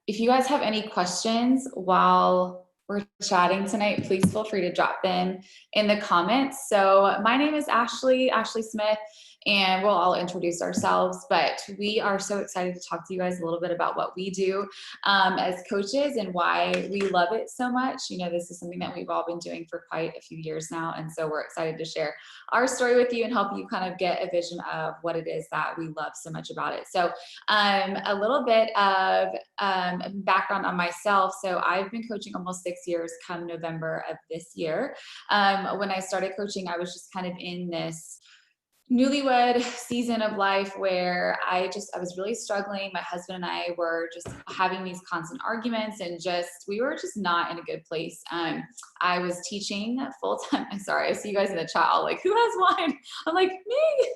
If you guys have any questions while we're chatting tonight, please feel free to drop them in the comments. So my name is Ashley Smith, and we'll all introduce ourselves, but we are so excited to talk to you guys a little bit about what we do as coaches and why we love it so much. You know, this is something that we've all been doing for quite a few years now, and so we're excited to share our story with you and help you kind of get a vision of what it is that we love so much about it. So a little bit of background on myself. So I've been coaching almost 6 years come November of this year. When I started coaching, I was just kind of in this newlywed season of life where I was really struggling. My husband and I were just having these constant arguments and we were just not in a good place. I was teaching full time. I'm sorry, I see you guys in the chat all like, who has wine? I'm like, me.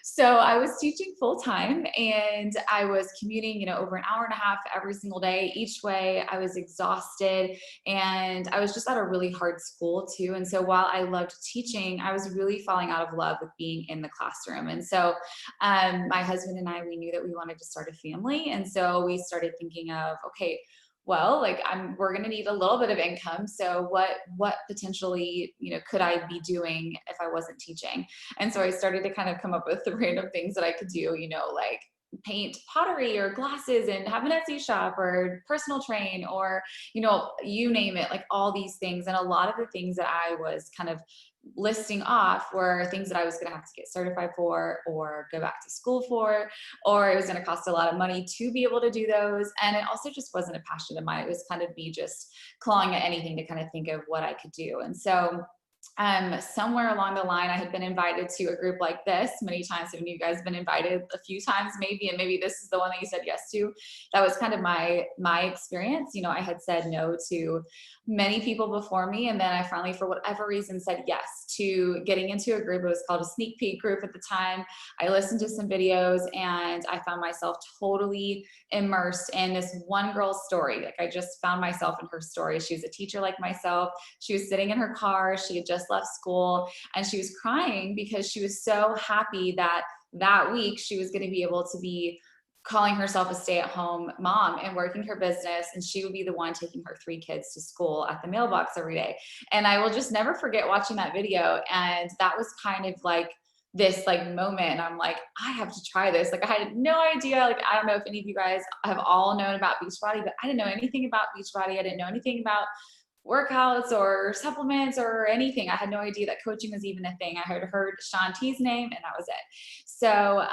So I was teaching full time and I was commuting, over an hour and a half every single day each way. I was exhausted and I was just at a really hard school too. And so while I loved teaching, I was really falling out of love with being in the classroom. And so my husband and I, we knew that we wanted to start a family. And so we started thinking of, okay, well, like we're going to need a little bit of income. So what potentially, could I be doing if I wasn't teaching? And so I started to kind of come up with the random things that I could do, like paint pottery or glasses and have an Etsy shop or personal train or, you name it, like all these things. And a lot of the things that I was kind of listing off were things that I was going to have to get certified for or go back to school for, or it was going to cost a lot of money to be able to do those. And it also just wasn't a passion of mine. It was kind of me just clawing at anything to kind of think of what I could do. And so somewhere along the line, I had been invited to a group like this many times. Have you guys been invited a few times maybe, and maybe this is the one that you said yes to? That was kind of my experience. I had said no to many people before me. And then I finally, for whatever reason, said yes to getting into a group. It was called a sneak peek group at the time. I listened to some videos and I found myself totally immersed in this one girl's story. Like I just found myself in her story. She was a teacher like myself. She was sitting in her car. She had just left school and she was crying because she was so happy that week she was going to be able to be calling herself a stay-at-home mom and working her business, and she would be the one taking her 3 kids to school at the mailbox every day. And I will just never forget watching that video. And that was kind of like this like moment. And I'm like, I have to try this. Like I had no idea. Like, I don't know if any of you guys have all known about Beachbody, but I didn't know anything about Beachbody. I didn't know anything about workouts or supplements or anything. I had no idea that coaching was even a thing. I had heard Shaun T's name and that was it. So,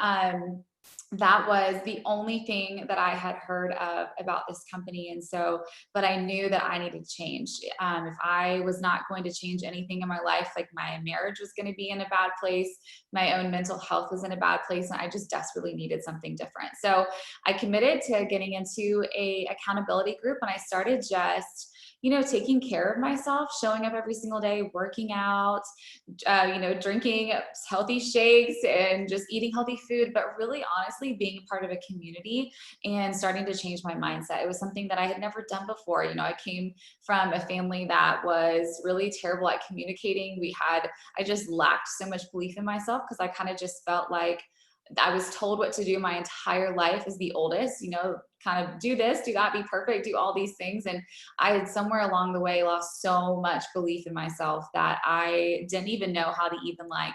that was the only thing that I had heard of about this company. And so, but I knew that I needed to change. If I was not going to change anything in my life, like my marriage was going to be in a bad place, my own mental health was in a bad place, and I just desperately needed something different. So I committed to getting into a accountability group, and I started just taking care of myself, showing up every single day, working out, drinking healthy shakes and just eating healthy food, but really honestly being a part of a community and starting to change my mindset. It was something that I had never done before. I came from a family that was really terrible at communicating. I just lacked so much belief in myself because I kind of just felt like I was told what to do my entire life as the oldest, kind of do this, do that, be perfect, do all these things. And I had somewhere along the way lost so much belief in myself that I didn't even know how to even like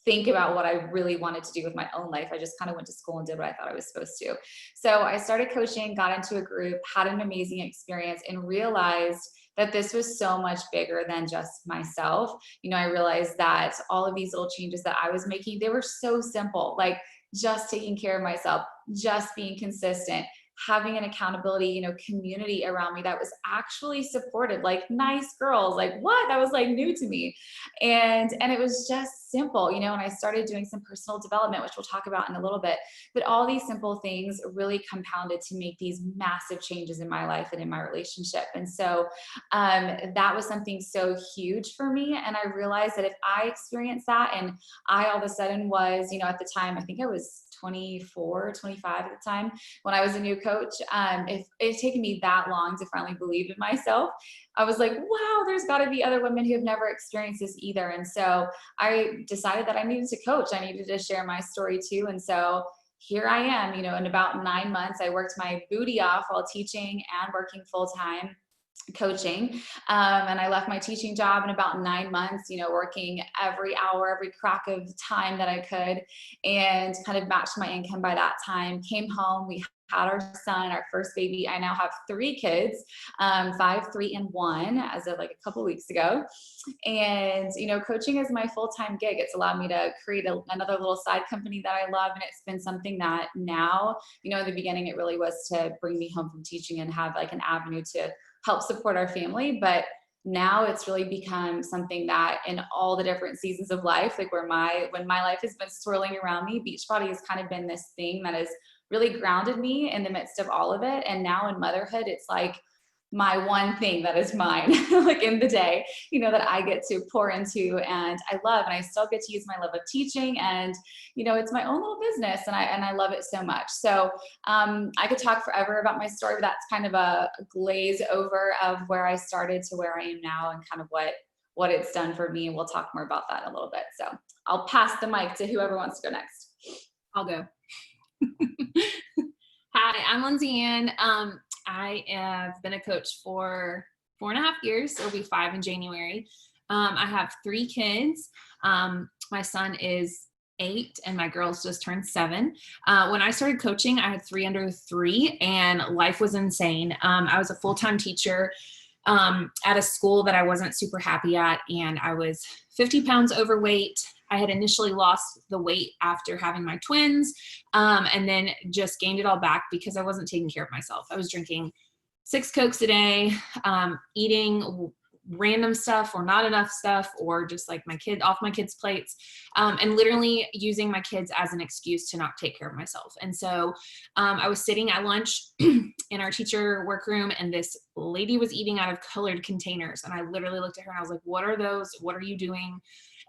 think about what I really wanted to do with my own life. I just kind of went to school and did what I thought I was supposed to. So I started coaching, got into a group, had an amazing experience, and realized that this was so much bigger than just myself. I realized that all of these little changes that I was making, they were so simple, like just taking care of myself, just being consistent, having an accountability, community around me that was actually supported, like nice girls, like what? That was like new to me. And it was just simple, and I started doing some personal development, which we'll talk about in a little bit, but all these simple things really compounded to make these massive changes in my life and in my relationship. And so that was something so huge for me. And I realized that if I experienced that and I all of a sudden was, at the time, I think I was 24, 25 at the time when I was a new coach. If it had taken me that long to finally believe in myself, I was like, wow, there's got to be other women who have never experienced this either. And so I decided that I needed to coach. I needed to share my story too. And so here I am, in about 9 months, I worked my booty off while teaching and working full time coaching. And I left my teaching job in about 9 months, working every hour, every crack of time that I could, and kind of matched my income by that time. Came home, we had our son, our first baby. I now have 3 kids, 5, 3, and 1 as of like a couple weeks ago. And, coaching is my full-time gig. It's allowed me to create another little side company that I love. And it's been something that now, in the beginning, it really was to bring me home from teaching and have like an avenue to help support our family. But now it's really become something that in all the different seasons of life, like when my life has been swirling around me, Beachbody has kind of been this thing that has really grounded me in the midst of all of it. And now in motherhood, it's like my one thing that is mine, like in the day, that I get to pour into and I love, and I still get to use my love of teaching, and, it's my own little business, and I love it so much. So I could talk forever about my story, but that's kind of a glaze over of where I started to where I am now and kind of what it's done for me. And we'll talk more about that in a little bit. So I'll pass the mic to whoever wants to go next. I'll go. Hi, I'm Lindsay Ann. I have been a coach for 4.5 years. It'll be 5 in January. I have 3 kids. My son is 8 and my girls just turned 7. When I started coaching, I had 3 under 3 and life was insane. I was a full-time teacher at a school that I wasn't super happy at, and I was 50 pounds overweight. I had initially lost the weight after having my twins, and then just gained it all back because I wasn't taking care of myself. I was drinking 6 Cokes a day, eating random stuff or not enough stuff, or just like off my kids' plates, and literally using my kids as an excuse to not take care of myself. And so I was sitting at lunch in our teacher workroom, and this lady was eating out of colored containers. And I literally looked at her and I was like, what are those? What are you doing?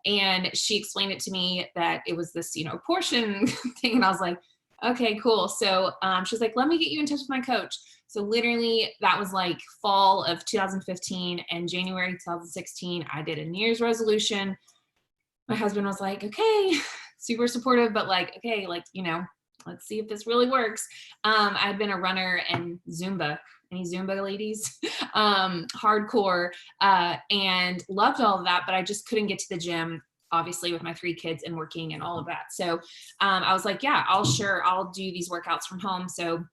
And she explained it to me that it was this, portion thing. And I was like, okay, cool. So she's like, let me get you in touch with my coach. So literally that was like fall of 2015, and January 2016, I did a New Year's resolution. My husband was like, okay, super supportive, but like, okay, like, let's see if this really works. I had been a runner and Zumba. Any Zumba ladies? Hardcore, and loved all of that, but I just couldn't get to the gym, obviously with my 3 kids and working and all of that. So I was like, yeah, I'll do these workouts from home. So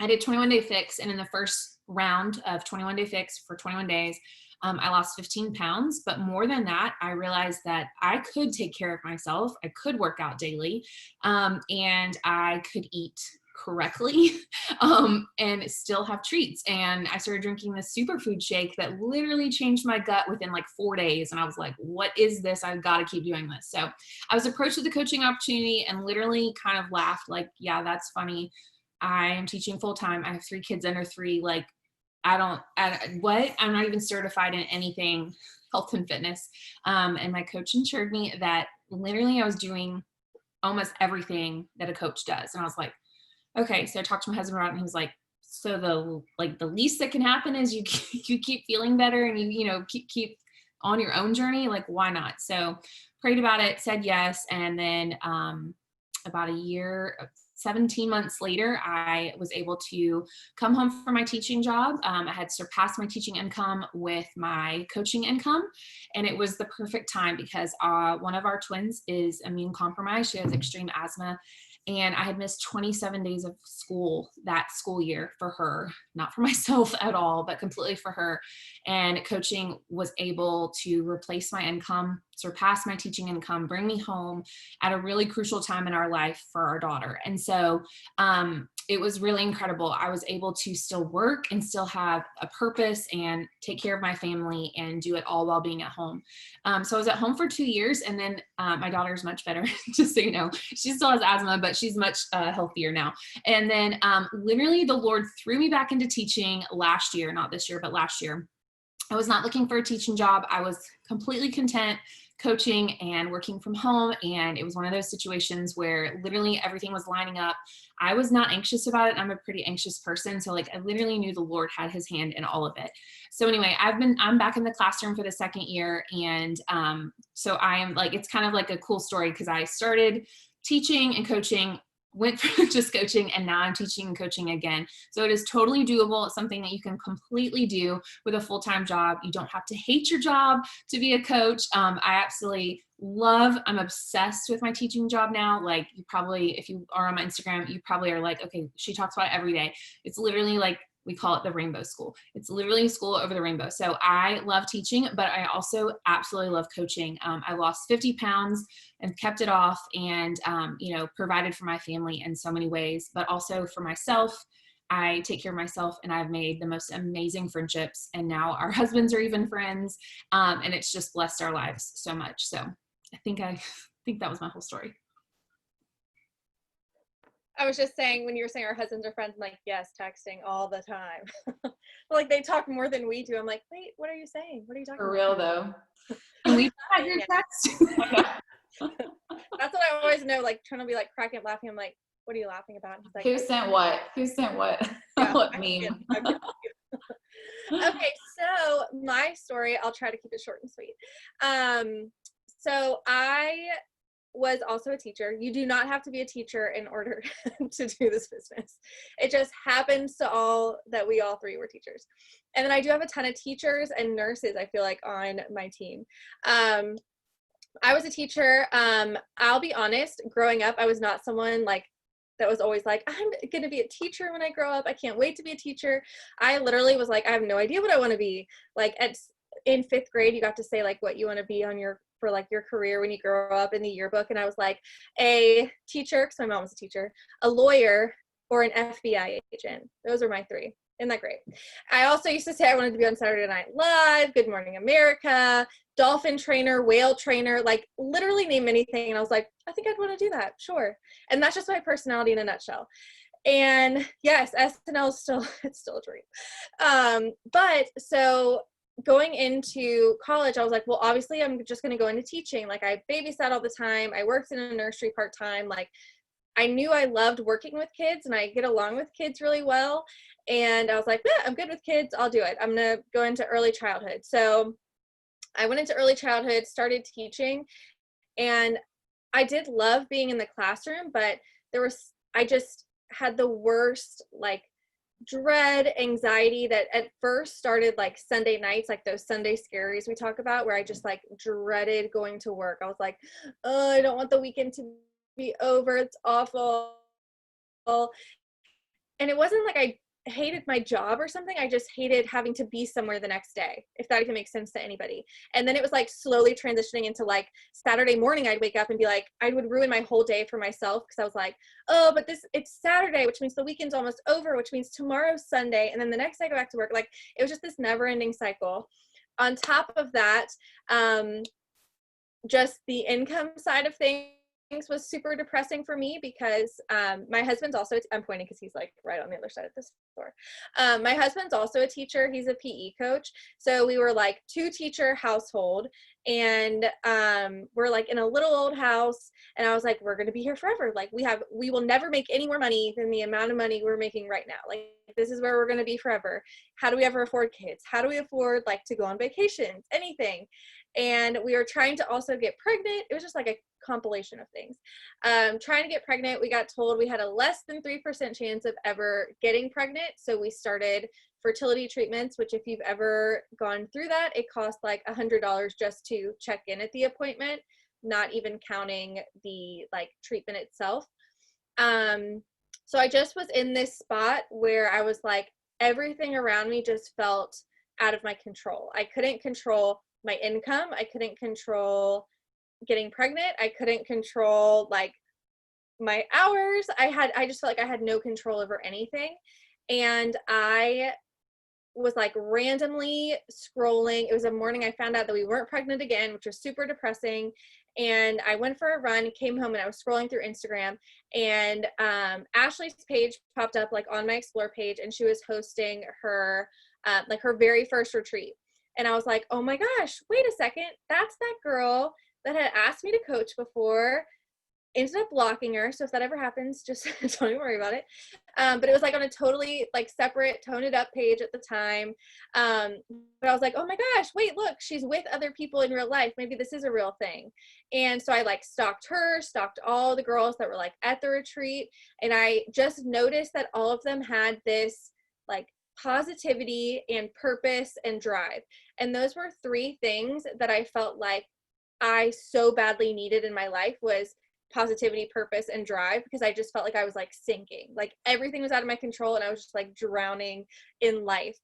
I did 21 Day Fix, and in the first round of 21 Day Fix for 21 days, I lost 15 pounds. But more than that, I realized that I could take care of myself. I could work out daily, and I could eat correctly, and still have treats. And I started drinking this superfood shake that literally changed my gut within like 4 days. And I was like, what is this? I've got to keep doing this. So I was approached with the coaching opportunity and literally kind of laughed like, yeah, that's funny. I am teaching full time. I have 3 kids under 3. Like, I'm not even certified in anything health and fitness. And my coach assured me that literally I was doing almost everything that a coach does. And I was like, okay. So I talked to my husband about it, and he was like, so the least that can happen is you keep feeling better, and you keep on your own journey. Like, why not? So prayed about it, said yes. And then about a year, 17 months later, I was able to come home from my teaching job. I had surpassed my teaching income with my coaching income. And it was the perfect time because one of our twins is immune compromised. She has extreme asthma. And I had missed 27 days of school that school year for her, not for myself at all, but completely for her. And coaching was able to replace my income, surpass my teaching income, bring me home at a really crucial time in our life for our daughter. And so it was really incredible. I was able to still work and still have a purpose and take care of my family and do it all while being at home. So I was at home for 2 years, and then my daughter is much better, just so you know. She still has asthma, but she's much healthier now. And then literally the Lord threw me back into teaching last year, not this year, but last year. I was not looking for a teaching job. I was completely content coaching and working from home. And it was one of those situations where literally everything was lining up. I was not anxious about it. I'm a pretty anxious person. So like, I literally knew the Lord had his hand in all of it. So anyway, I'm back in the classroom for the 2nd year. And so I am like, it's kind of like a cool story because I started teaching and coaching went from just coaching and now I'm teaching and coaching again. So it is totally doable. It's something that you can completely do with a full-time job. You don't have to hate your job to be a coach. I absolutely I'm obsessed with my teaching job now. Like, you probably, if you are on my Instagram, you probably are like, okay, she talks about it every day. It's literally like, we call it the rainbow school. It's literally school over the rainbow. So I love teaching, but I also absolutely love coaching. I lost 50 pounds and kept it off, and, provided for my family in so many ways, but also for myself. I take care of myself, and I've made the most amazing friendships, and now our husbands are even friends. And it's just blessed our lives so much. So I think that was my whole story. I was just saying, when you were saying our husbands are friends, I'm like, yes, texting all the time. Like, they talk more than we do. I'm like, wait, what are you saying? What are you talking For about? real though. Can we have your text? That's what I always know, like, trying to be like cracking up, laughing. I'm like, what are you laughing about? And he's like, Who sent what? Who sent what? yeah, What I meme? get you. Okay, so my story, I'll try to keep it short and sweet. So I was also a teacher. You do not have to be a teacher in order to do this business. It just happens that we all three were teachers. And then I do have a ton of teachers and nurses, I feel like, on my team. I was a teacher. I'll be honest, growing up, I was not someone like that was always like, I'm going to be a teacher when I grow up. I can't wait to be a teacher. I literally was like, I have no idea what I want to be. Like, in 5th grade, you got to say like what you want to be for like your career when you grow up in the yearbook. And I was like, a teacher, because my mom was a teacher, a lawyer, or an FBI agent. Those are my 3. Isn't that great? I also used to say I wanted to be on Saturday Night Live, Good Morning America, dolphin trainer, whale trainer, like literally name anything. And I was like, I think I'd want to do that. Sure. And that's just my personality in a nutshell. And yes, SNL is it's still a dream. But so going into college, I was like, well, obviously I'm just going to go into teaching. Like, I babysat all the time. I worked in a nursery part-time. Like, I knew I loved working with kids, and I get along with kids really well. And I was like, I'm good with kids. I'll do it. I'm going to go into early childhood. So I went into early childhood, started teaching, and I did love being in the classroom, but I just had the worst, like, dread, anxiety that at first started like Sunday nights, like those Sunday scaries we talk about, where I just like dreaded going to work. I was like, oh, I don't want the weekend to be over. It's awful. And it wasn't like I hated my job or something. I just hated having to be somewhere the next day, if that even makes sense to anybody. And then it was like slowly transitioning into like Saturday morning, I'd wake up and be like, I would ruin my whole day for myself, because I was like, oh, but it's Saturday, which means the weekend's almost over, which means tomorrow's Sunday. And then the next day I go back to work. Like, it was just this never ending cycle. On top of that, just the income side of things was super depressing for me, because my husband's also, I'm pointing because he's like right on the other side of this door. My husband's also a teacher. He's a PE coach. So we were like 2-teacher household, and we're like in a little old house, and I was like, we're going to be here forever. Like, we will never make any more money than the amount of money we're making right now. Like, this is where we're going to be forever. How do we ever afford kids? How do we afford like to go on vacations? Anything. And we were trying to also get pregnant. It was just like a compilation of things. Trying to get pregnant, we got told we had a less than 3% chance of ever getting pregnant. So we started fertility treatments, which if you've ever gone through that, it costs like $100 just to check in at the appointment, not even counting the like treatment itself. So I just was in this spot where I was like, everything around me just felt out of my control. I couldn't control my income. I couldn't control getting pregnant. I couldn't control like my hours. I just felt like I had no control over anything. And I was like randomly scrolling. It was a morning I found out that we weren't pregnant again, which was super depressing. And I went for a run, came home, and I was scrolling through Instagram, and Ashley's page popped up like on my Explore page, and she was hosting her like her very first retreat. And I was like, oh my gosh, wait a second. That's that girl that had asked me to coach before. ended up blocking her. So if that ever happens, just don't even worry about it. But it was like on a totally like separate Tone It Up page at the time. But I was like, oh my gosh, wait, look, she's with other people in real life. Maybe this is a real thing. And so I like stalked her, stalked all the girls that were like at the retreat. And I just noticed that all of them had this like positivity and purpose and drive. And those were 3 things that I felt like I so badly needed in my life, was positivity, purpose, and drive, because I just felt like I was like sinking, like everything was out of my control and I was just like drowning in life.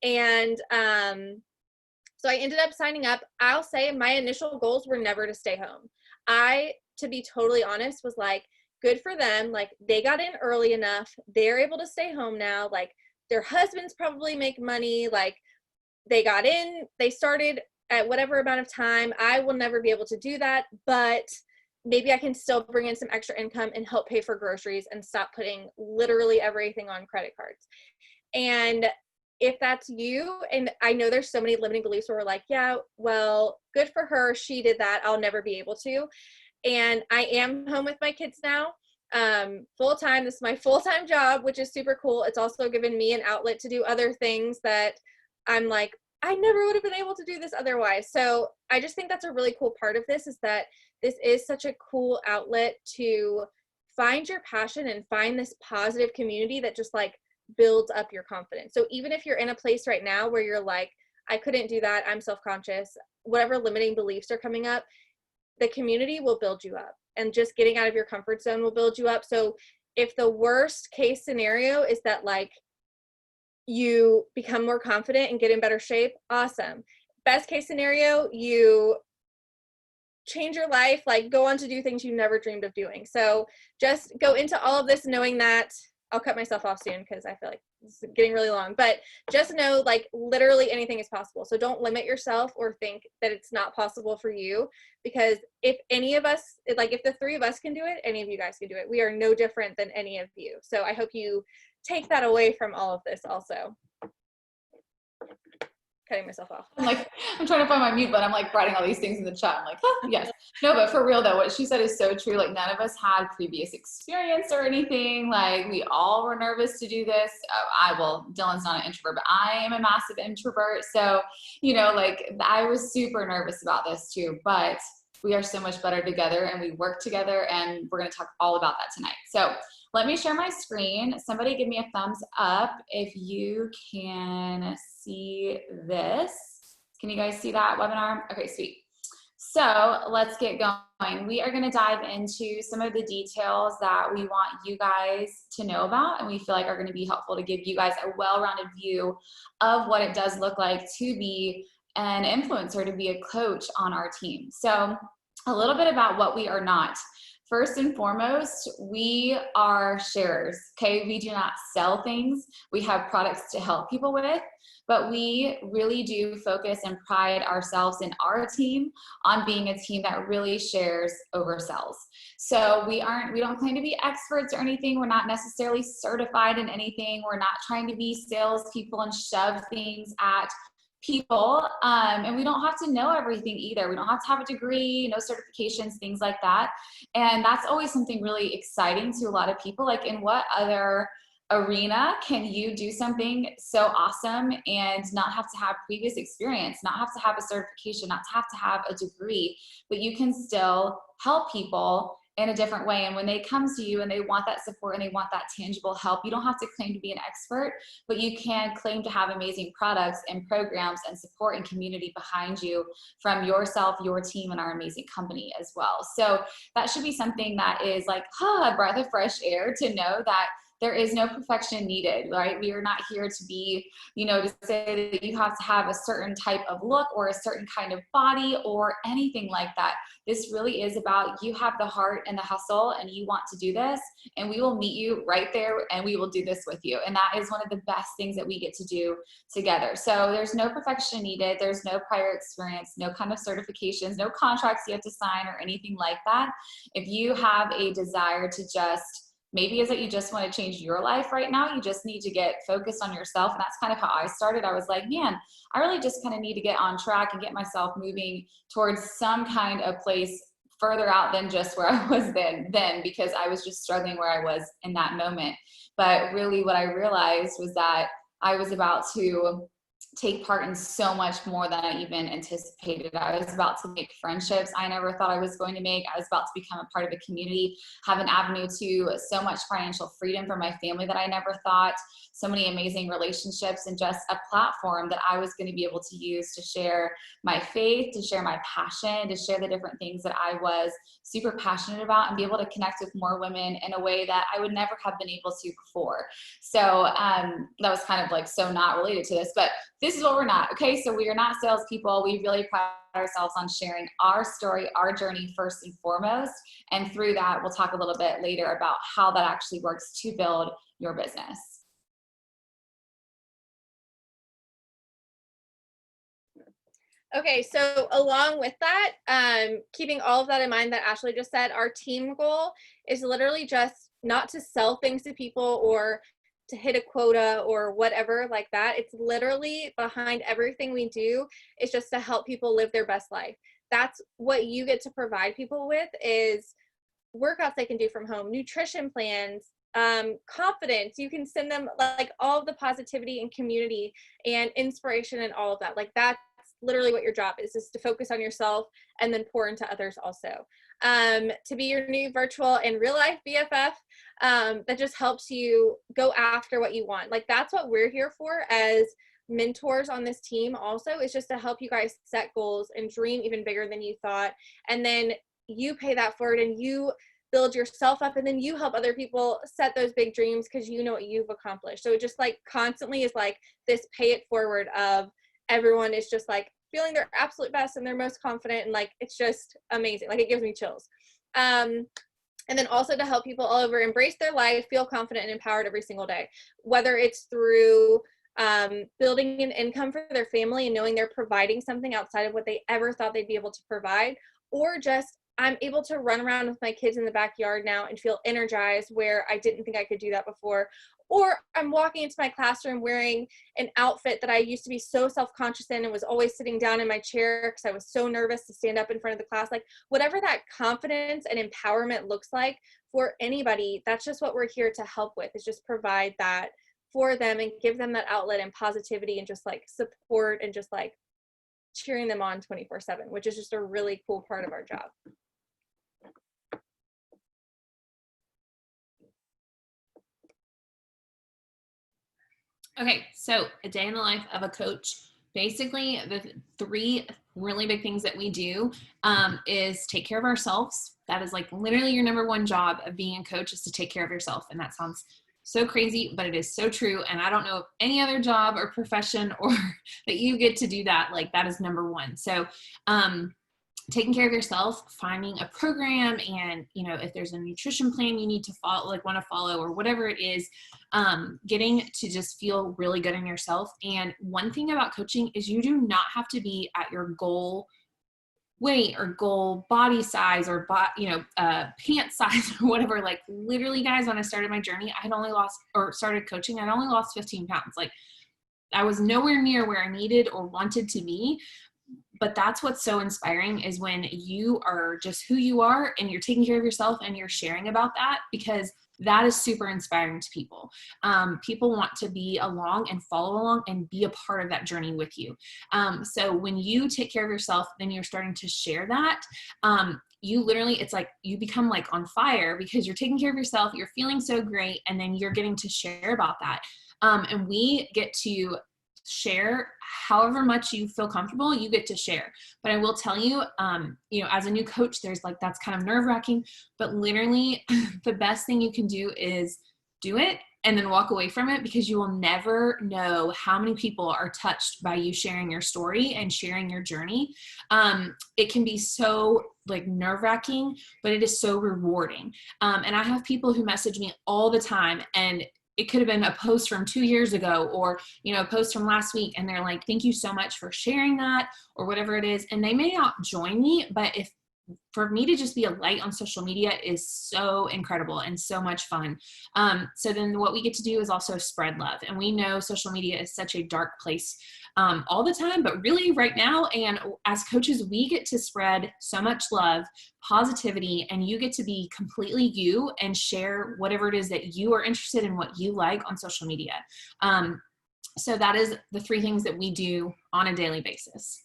And so I ended up signing up. I'll say my initial goals were never to stay home. I, to be totally honest, was like, good for them, like they got in early enough, they're able to stay home now, like their husbands probably make money, like they got in, they started at whatever amount of time. I will never be able to do that, but maybe I can still bring in some extra income and help pay for groceries and stop putting literally everything on credit cards. And if that's you, and I know there's so many limiting beliefs where we're like, yeah, well, good for her, she did that, I'll never be able to. And I am home with my kids now, full-time. This is my full-time job, which is super cool. It's also given me an outlet to do other things that I'm like, I never would have been able to do this otherwise. So I just think that's a really cool part of this, is that this is such a cool outlet to find your passion and find this positive community that just like builds up your confidence. So even if you're in a place right now where you're like, I couldn't do that, I'm self-conscious, whatever limiting beliefs are coming up, the community will build you up, and just getting out of your comfort zone will build you up. So if the worst case scenario is that like you become more confident and get in better shape, awesome. Best case scenario, you change your life, like go on to do things you never dreamed of doing. So just go into all of this knowing that, I'll cut myself off soon because I feel like it's getting really long, but just know like literally anything is possible. So don't limit yourself or think that it's not possible for you, because if any of us, like if the 3 of us can do it, any of you guys can do it. We are no different than any of you. So I hope you take that away from all of this also. Cutting myself off. I'm like, I'm trying to find my mute button. I'm like writing all these things in the chat. I'm like, huh, yes. No, but for real though, what she said is so true. Like none of us had previous experience or anything. Like we all were nervous to do this. Dylan's not an introvert, but I am a massive introvert. So, you know, like I was super nervous about this too, but we are so much better together and we work together, and we're going to talk all about that tonight. So let me share my screen. Somebody give me a thumbs up if you can see this. Can you guys see that webinar? Okay, sweet. So let's get going. We are going to dive into some of the details that we want you guys to know about, and we feel like are going to be helpful to give you guys a well-rounded view of what it does look like to be an influencer, to be a coach on our team. So a little bit about what we are not. First and foremost, we are sharers, okay? We do not sell things. We have products to help people with, but we really do focus and pride ourselves in our team on being a team that really shares over sells. So we don't claim to be experts or anything. We're not necessarily certified in anything. We're not trying to be salespeople and shove things at people, and we don't have to know everything either. We don't have to have a degree, no certifications, things like that. And that's always something really exciting to a lot of people. Like, in what other arena can you do something so awesome and not have to have previous experience, not have to have a certification, not to have a degree, but you can still help people in a different way? And when they come to you and they want that support and they want that tangible help, you don't have to claim to be an expert, but you can claim to have amazing products and programs and support and community behind you from yourself, your team, and our amazing company as well. So that should be something that is like a breath of fresh air, to know that there is no perfection needed, right? We are not here to be, to say that you have to have a certain type of look or a certain kind of body or anything like that. This really is about, you have the heart and the hustle and you want to do this, and we will meet you right there and we will do this with you. And that is one of the best things that we get to do together. So there's no perfection needed. There's no prior experience, no kind of certifications, no contracts you have to sign or anything like that. If you have a desire to maybe is that you just want to change your life right now, you just need to get focused on yourself. And that's kind of how I started. I was like, man, I really just kind of need to get on track and get myself moving towards some kind of place further out than just where I was then because I was just struggling where I was in that moment. But really what I realized was that I was about to take part in so much more than I even anticipated. I was about to make friendships I never thought I was going to make. I was about to become a part of a community, have an avenue to so much financial freedom for my family that I never thought, so many amazing relationships, and just a platform that I was going to be able to use to share my faith, to share my passion, to share the different things that I was super passionate about, and be able to connect with more women in a way that I would never have been able to before. So that was kind of like so not related to this, but this is what we're not. Okay, so we are not salespeople. We really pride ourselves on sharing our story, our journey first and foremost. And through that, we'll talk a little bit later about how that actually works to build your business. Okay, so along with that, keeping all of that in mind that Ashley just said, our team goal is literally just not to sell things to people or to hit a quota or whatever like that. It's literally behind everything we do is just to help people live their best life. That's what you get to provide people with, is workouts they can do from home, nutrition plans, confidence. You can send them like all of the positivity and community and inspiration and all of that. Like that's literally what your job is to focus on yourself and then pour into others also. To be your new virtual and real life BFF, that just helps you go after what you want. Like that's what we're here for as mentors on this team also, is just to help you guys set goals and dream even bigger than you thought. And then you pay that forward and you build yourself up, and then you help other people set those big dreams because you know what you've accomplished. So it just like constantly is like this pay it forward of everyone is just like feeling their absolute best and their most confident, and like it's just amazing. Like it gives me chills. And then also to help people all over embrace their life, feel confident and empowered every single day, whether it's through building an income for their family and knowing they're providing something outside of what they ever thought they'd be able to provide, or just I'm able to run around with my kids in the backyard now and feel energized where I didn't think I could do that before. Or I'm walking into my classroom wearing an outfit that I used to be so self-conscious in and was always sitting down in my chair because I was so nervous to stand up in front of the class. Like whatever that confidence and empowerment looks like for anybody, that's just what we're here to help with, is just provide that for them and give them that outlet and positivity and just like support and just like cheering them on 24/7, which is just a really cool part of our job. Okay, so a day in the life of a coach. Basically, the three really big things that we do is take care of ourselves. That is like literally your number one job of being a coach, is to take care of yourself. And that sounds so crazy, but it is so true. And I don't know of any other job or profession or that you get to do that. Like that is number one. So taking care of yourself, finding a program, and if there's a nutrition plan you need to follow, like want to follow, or whatever it is, getting to just feel really good in yourself. And one thing about coaching is you do not have to be at your goal weight or goal body size or pant size or whatever. Like literally, guys, when I started my journey, I had only lost, or started coaching, I'd only lost 15 pounds. Like I was nowhere near where I needed or wanted to be. But that's what's so inspiring, is when you are just who you are and you're taking care of yourself and you're sharing about that, because that is super inspiring to people. People want to be along and follow along and be a part of that journey with you. So when you take care of yourself, then you're starting to share that. You literally, it's like you become like on fire because you're taking care of yourself, you're feeling so great, and then you're getting to share about that. And we get to share however much you feel comfortable, you get to share. But I will tell you, as a new coach, there's like, that's kind of nerve-wracking, but literally the best thing you can do is do it and then walk away from it, because you will never know how many people are touched by you sharing your story and sharing your journey. It can be so like nerve-wracking, but it is so rewarding. And I have people who message me all the time, and it could have been a post from 2 years ago, or, a post from last week. And they're like, thank you so much for sharing that, or whatever it is. And they may not join me, but if for me to just be a light on social media is so incredible and so much fun. So then what we get to do is also spread love. And we know social media is such a dark place all the time, but really right now. And as coaches, we get to spread so much love, positivity, and you get to be completely you and share whatever it is that you are interested in, what you like on social media. So that is the 3 things that we do on a daily basis.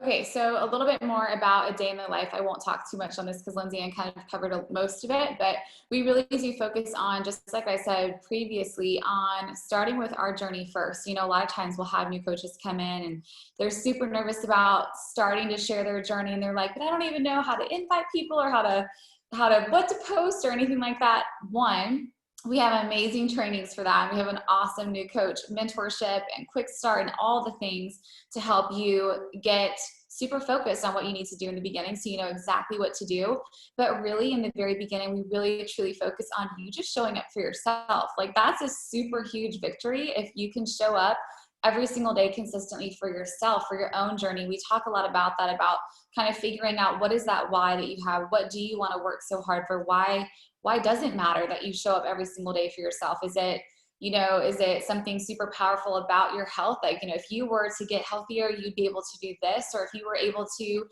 Okay, so a little bit more about a day in the life. I won't talk too much on this because Lindsay Ann kind of covered most of it, but we really do focus on, just like I said previously, on starting with our journey first. You know, a lot of times we'll have new coaches come in and they're super nervous about starting to share their journey, and they're like, but I don't even know how to invite people or what to post or anything like that. One, we have amazing trainings for that. We have an awesome new coach mentorship and quick start and all the things to help you get super focused on what you need to do in the beginning so you know exactly what to do. But really in the very beginning, we really truly focus on you just showing up for yourself. Like, that's a super huge victory if you can show up every single day consistently for yourself, for your own journey. We talk a lot about that, about kind of figuring out what is that why that you have. What do you want to work so hard for? Why does it matter that you show up every single day for yourself? Is it something super powerful about your health? Like, if you were to get healthier, you'd be able to do this, or if you were able to,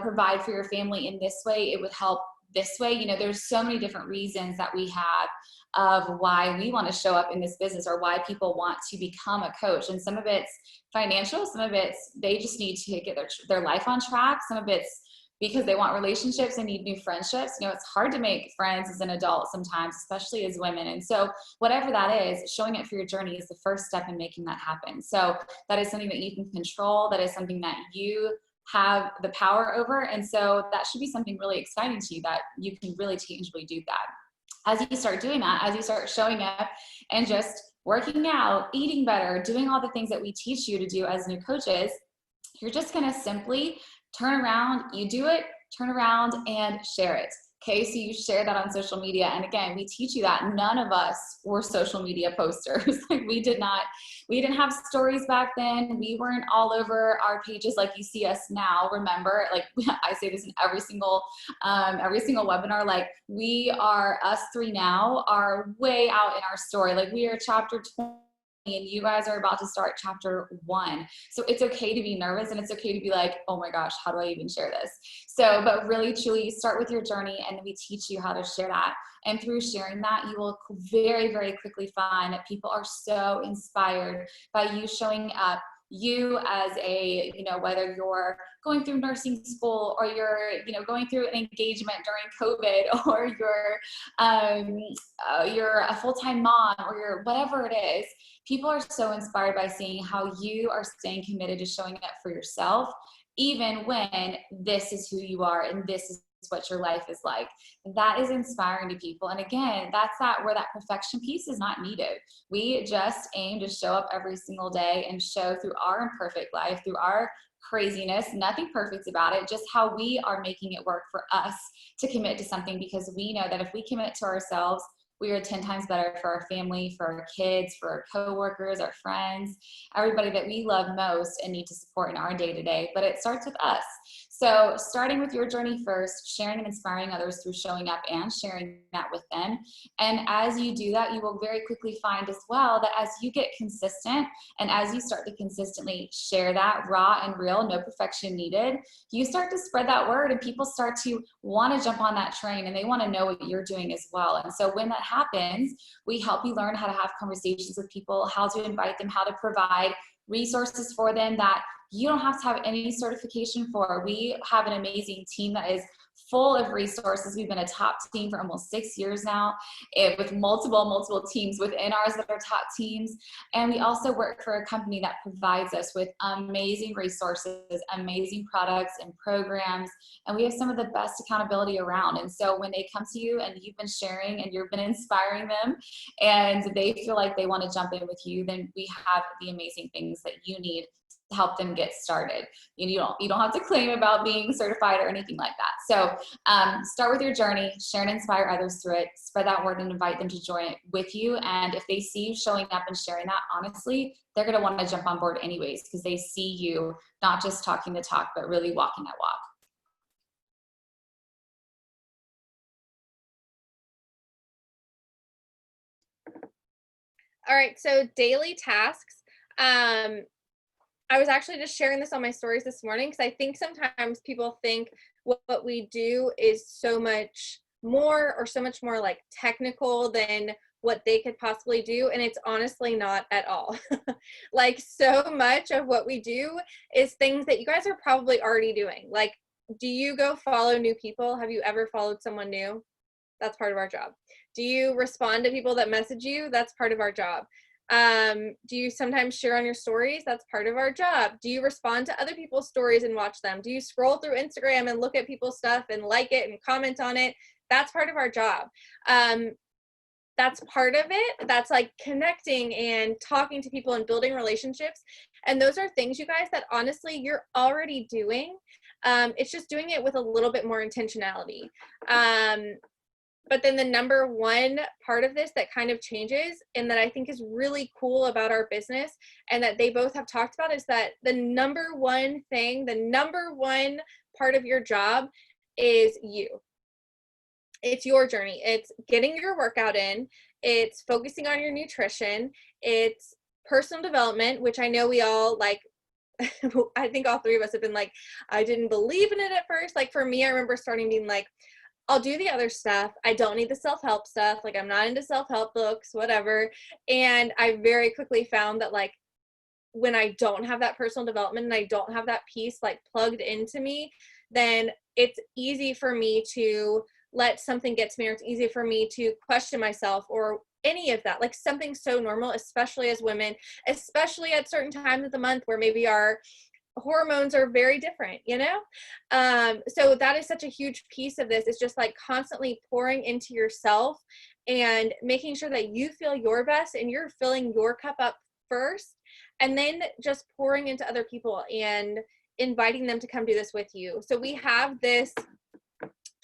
provide for your family in this way, it would help this way. There's so many different reasons that we have of why we want to show up in this business, or why people want to become a coach. And some of it's financial, some of it's they just need to get their life on track. Some of it's because they want relationships and need new friendships. It's hard to make friends as an adult sometimes, especially as women. And so whatever that is, showing up for your journey is the first step in making that happen. So that is something that you can control. That is something that you have the power over. And so that should be something really exciting to you, that you can really tangibly do that. As you start doing that, as you start showing up and just working out, eating better, doing all the things that we teach you to do as new coaches, you're just going to simply turn around, you do it, turn around and share it. Okay, so you share that on social media. And again, we teach you that. None of us were social media posters. Like, we didn't have stories back then. We weren't all over our pages like you see us now. Remember, like, I say this in every single webinar, like, us 3 now are way out in our story. Like, we are chapter 20. And you guys are about to start chapter 1. So it's okay to be nervous, and it's okay to be like, oh my gosh, how do I even share this? So, but really, truly, you start with your journey, and we teach you how to share that. And through sharing that, you will very, very quickly find that people are so inspired by you showing up. You as whether you're going through nursing school, or you're, going through an engagement during COVID, or you're a full-time mom, or you're whatever it is, people are so inspired by seeing how you are staying committed to showing up for yourself, even when this is who you are and this is what your life is like. That is inspiring to people. And again, that's where that perfection piece is not needed. We just aim to show up every single day and show through our imperfect life, through our craziness, nothing perfect about it, just how we are making it work for us to commit to something, because we know that if we commit to ourselves, we are 10 times better for our family, for our kids, for our coworkers, our friends, everybody that we love most and need to support in our day-to-day. But it starts with us. So starting with your journey first, sharing and inspiring others through showing up and sharing that with them. And as you do that, you will very quickly find as well that as you get consistent and as you start to consistently share that raw and real, no perfection needed, you start to spread that word, and people start to want to jump on that train, and they want to know what you're doing as well. And so when that happens, we help you learn how to have conversations with people, how to invite them, how to provide resources for them that you don't have to have any certification for. We have an amazing team that is full of resources. We've been a top team for almost 6 years now, with multiple teams within ours that are top teams. And we also work for a company that provides us with amazing resources, amazing products and programs. And we have some of the best accountability around. And so when they come to you and you've been sharing and you've been inspiring them and they feel like they want to jump in with you, then we have the amazing things that you need help them get started. You don't have to claim about being certified or anything like that. So start with your journey, share and inspire others through it, spread that word and invite them to join it with you. And if they see you showing up and sharing that, honestly, they're going to want to jump on board anyways, because they see you not just talking the talk, but really walking that walk. All right, so daily tasks. I was actually just sharing this on my stories this morning because I think sometimes people think what we do is so much more like technical than what they could possibly do, and it's honestly not at all. Like, so much of what we do is things that you guys are probably already doing. Like, do you go follow new people? Have you ever followed someone new? That's part of our job. Do you respond to people that message you? That's part of our job. Do you sometimes share on your stories? That's part of our job. Do you respond to other people's stories and watch them? Do you scroll through Instagram and look at people's stuff and like it and comment on it? That's part of our job. That's part of it. That's like connecting and talking to people and building relationships. And those are things, you guys, that honestly you're already doing. It's just doing it with a little bit more intentionality. But then the number one part of this that kind of changes, and that I think is really cool about our business, and that they both have talked about, is that the number one part of your job is you. It's your journey. It's getting your workout in. It's focusing on your nutrition. It's personal development, which I know we all like. I think all three of us have been like, I didn't believe in it at first. Like, for me, I remember starting being like, I'll do the other stuff. I don't need the self-help stuff. Like, I'm not into self-help books, whatever. And I very quickly found that, like, when I don't have that personal development and I don't have that piece like plugged into me, then it's easy for me to let something get to me, or it's easy for me to question myself or any of that. Like, something so normal, especially as women, especially at certain times of the month where maybe our hormones are very different, you know? So that is such a huge piece of this. It's just like constantly pouring into yourself and making sure that you feel your best and you're filling your cup up first, and then just pouring into other people and inviting them to come do this with you. So we have this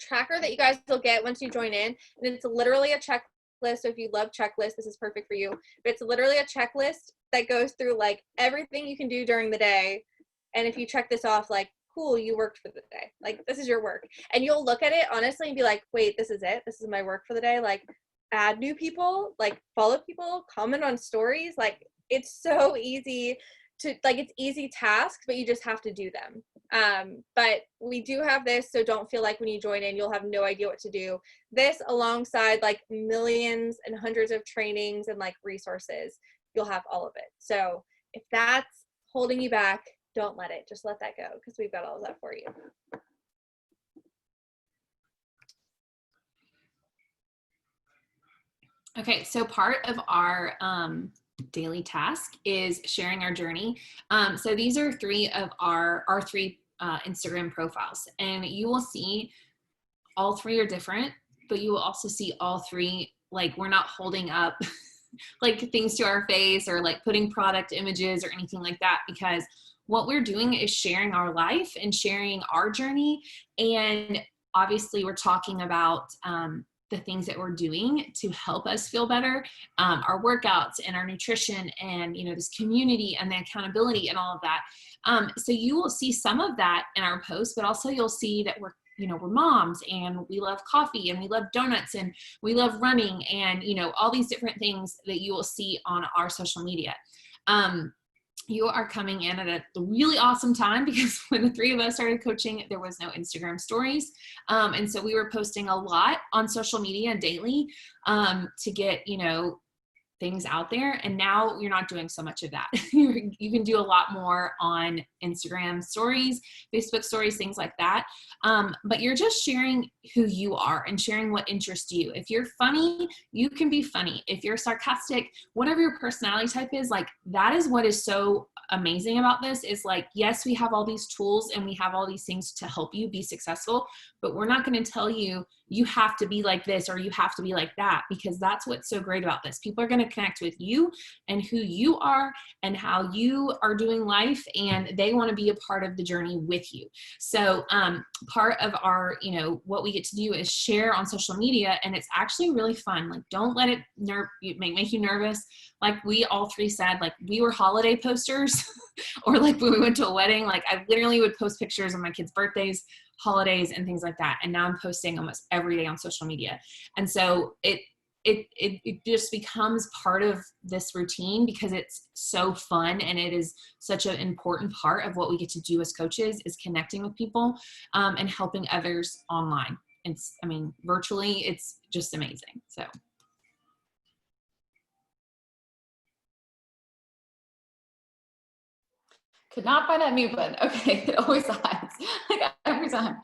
tracker that you guys will get once you join in, and it's literally a checklist. So if you love checklists, this is perfect for you. But it's literally a checklist that goes through like everything you can do during the day. And if you check this off, like, cool, you worked for the day. Like, this is your work. And you'll look at it honestly and be like, wait, this is it? This is my work for the day? Like, add new people, like follow people, comment on stories. Like, it's so easy to, like, it's easy tasks, but you just have to do them. But we do have this, so don't feel like when you join in, you'll have no idea what to do. This alongside like millions and hundreds of trainings and like resources, you'll have all of it. So if that's holding you back, don't let it. Just let that go, because we've got all of that for you. Okay, so part of our daily task is sharing our journey. So these are three of our three Instagram profiles, and you will see all three are different, but you will also see all three, like, we're not holding up like things to our face or like putting product images or anything like that, because what we're doing is sharing our life and sharing our journey. And obviously we're talking about the things that we're doing to help us feel better, our workouts and our nutrition and, you know, this community and the accountability and all of that. So you will see some of that in our posts, but also you'll see that we're moms, and we love coffee, and we love donuts, and we love running, and, you know, all these different things that you will see on our social media. You are coming in at a really awesome time, because when the three of us started coaching, there was no Instagram stories. And so we were posting a lot on social media daily to get, you know, things out there. And now you're not doing so much of that. You can do a lot more on Instagram stories, Facebook stories, things like that. But you're just sharing who you are and sharing what interests you. If you're funny, you can be funny. If you're sarcastic, whatever your personality type is, like, that is what is so amazing about this, is like, yes, we have all these tools and we have all these things to help you be successful, but we're not going to tell you you have to be like this, or you have to be like that, because that's what's so great about this. People are going to connect with you and who you are and how you are doing life, and they want to be a part of the journey with you. So part of our, you know, what we get to do is share on social media, and it's actually really fun. Like, don't let it make you nervous. Like we all three said, like we were holiday posters or like when we went to a wedding, like I literally would post pictures of my kids' birthdays, holidays, and things like that. And now I'm posting almost every day on social media. And so it just becomes part of this routine because it's so fun, and it is such an important part of what we get to do as coaches, is connecting with people and helping others online. Virtually, it's just amazing. So. Could not find that mute button. Okay, it always happens, like every time.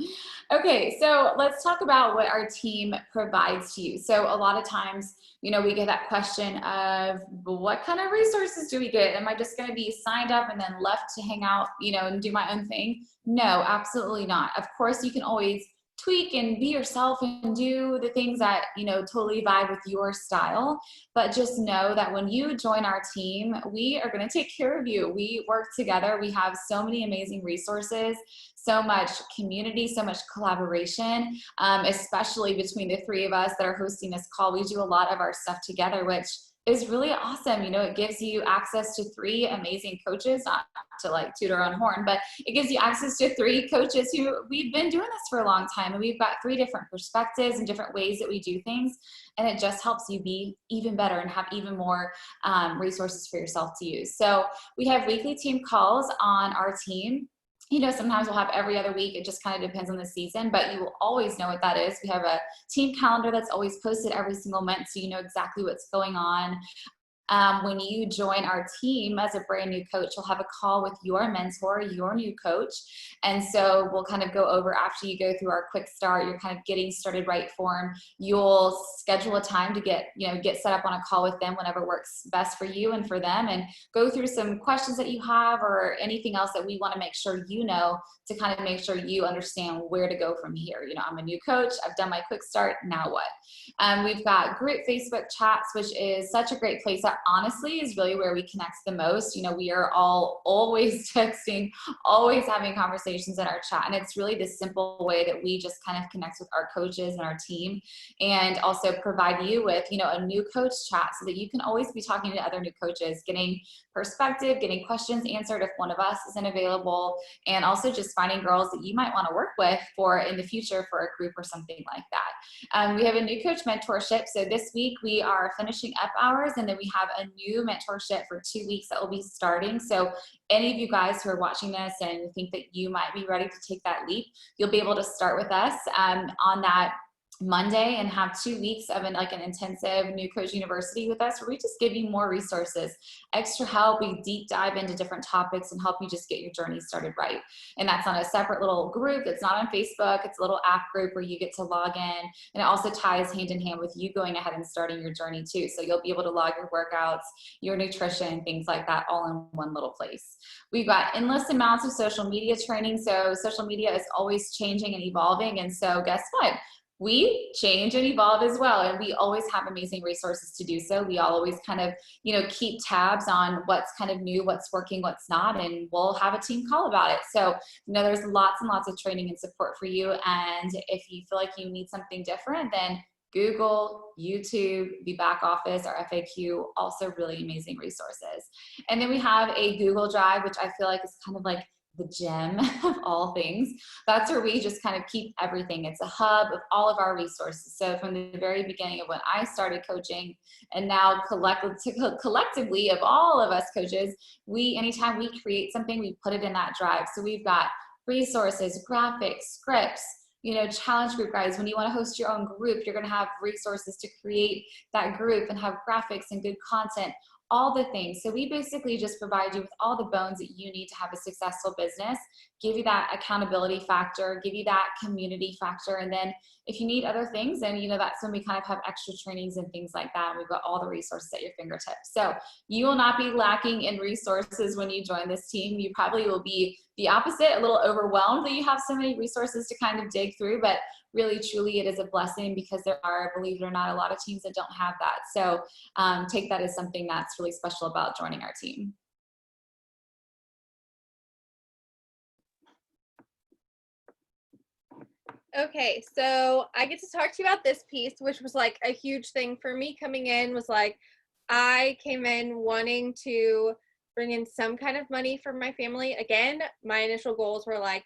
Okay, so let's talk about what our team provides to you. So a lot of times, you know, we get that question of, what kind of resources do we get? Am I just going to be signed up and then left to hang out, you know, and do my own thing? No, absolutely not. Of course, you can always tweak and be yourself and do the things that, you know, totally vibe with your style. But just know that when you join our team, we are going to take care of you. We work together. We have so many amazing resources, so much community, so much collaboration, especially between the three of us that are hosting this call. We do a lot of our stuff together, which is really awesome. You know, it gives you access to three amazing coaches, not to like toot our own horn, but it gives you access to three coaches who we've been doing this for a long time. And we've got three different perspectives and different ways that we do things. And it just helps you be even better and have even more resources for yourself to use. So we have weekly team calls on our team. You know, sometimes we'll have every other week. It just kind of depends on the season, but you will always know what that is. We have a team calendar that's always posted every single month, so you know exactly what's going on. When you join our team as a brand new coach, you'll have a call with your mentor, your new coach. And so we'll kind of go over, after you go through our quick start, you're kind of getting started right form. You'll schedule a time to get set up on a call with them whenever works best for you and for them, and go through some questions that you have or anything else that we want to make sure you know, to kind of make sure you understand where to go from here. You know, I'm a new coach. I've done my quick start. Now what? We've got group Facebook chats, which is such a great place. That honestly is really where we connect the most. You know, we are all always texting, always having conversations in our chat. And it's really this simple way that we just kind of connect with our coaches and our team, and also provide you with, you know, a new coach chat so that you can always be talking to other new coaches, getting perspective, getting questions answered if one of us isn't available, and also just finding girls that you might want to work with for in the future for a group or something like that. We have a new coach mentorship. So this week we are finishing up ours, and then we have a new mentorship for 2 weeks that will be starting. So any of you guys who are watching this and think that you might be ready to take that leap, you'll be able to start with us on that Monday and have 2 weeks of an intensive new coach university with us, where we just give you more resources, extra help. We deep dive into different topics and help you just get your journey started right. And that's on a separate little group. It's not on Facebook. It's a little app group where you get to log in, and it also ties hand in hand with you going ahead and starting your journey too. So you'll be able to log your workouts, your nutrition, things like that, all in one little place. We've got endless amounts of social media training. So social media is always changing and evolving. And so guess what? We change and evolve as well, and we always have amazing resources to do so. We always kind of, you know, keep tabs on what's kind of new, what's working, what's not, and we'll have a team call about it. So, you know, there's lots and lots of training and support for you. And if you feel like you need something different, then Google, YouTube, the back office, our FAQ, also really amazing resources. And then we have a Google Drive, which I feel like is kind of like the gem of all things. That's where we just kind of keep everything. It's a hub of all of our resources. So from the very beginning of when I started coaching, and now collectively of all of us coaches, anytime we create something, we put it in that drive. So we've got resources, graphics, scripts, you know, challenge group guides. When you want to host your own group, you're going to have resources to create that group and have graphics and good content, all the things. So we basically just provide you with all the bones that you need to have a successful business, give you that accountability factor, give you that community factor. And then if you need other things, then, you know, that's when we kind of have extra trainings and things like that. And we've got all the resources at your fingertips. So you will not be lacking in resources when you join this team. You probably will be the opposite, a little overwhelmed that you have so many resources to kind of dig through, but really, truly, it is a blessing because there are, believe it or not, a lot of teams that don't have that. So take that as something that's really special about joining our team. Okay, so I get to talk to you about this piece, which was like a huge thing for me coming in. Was like, I came in wanting to bring in some kind of money for my family. Again, my initial goals were like,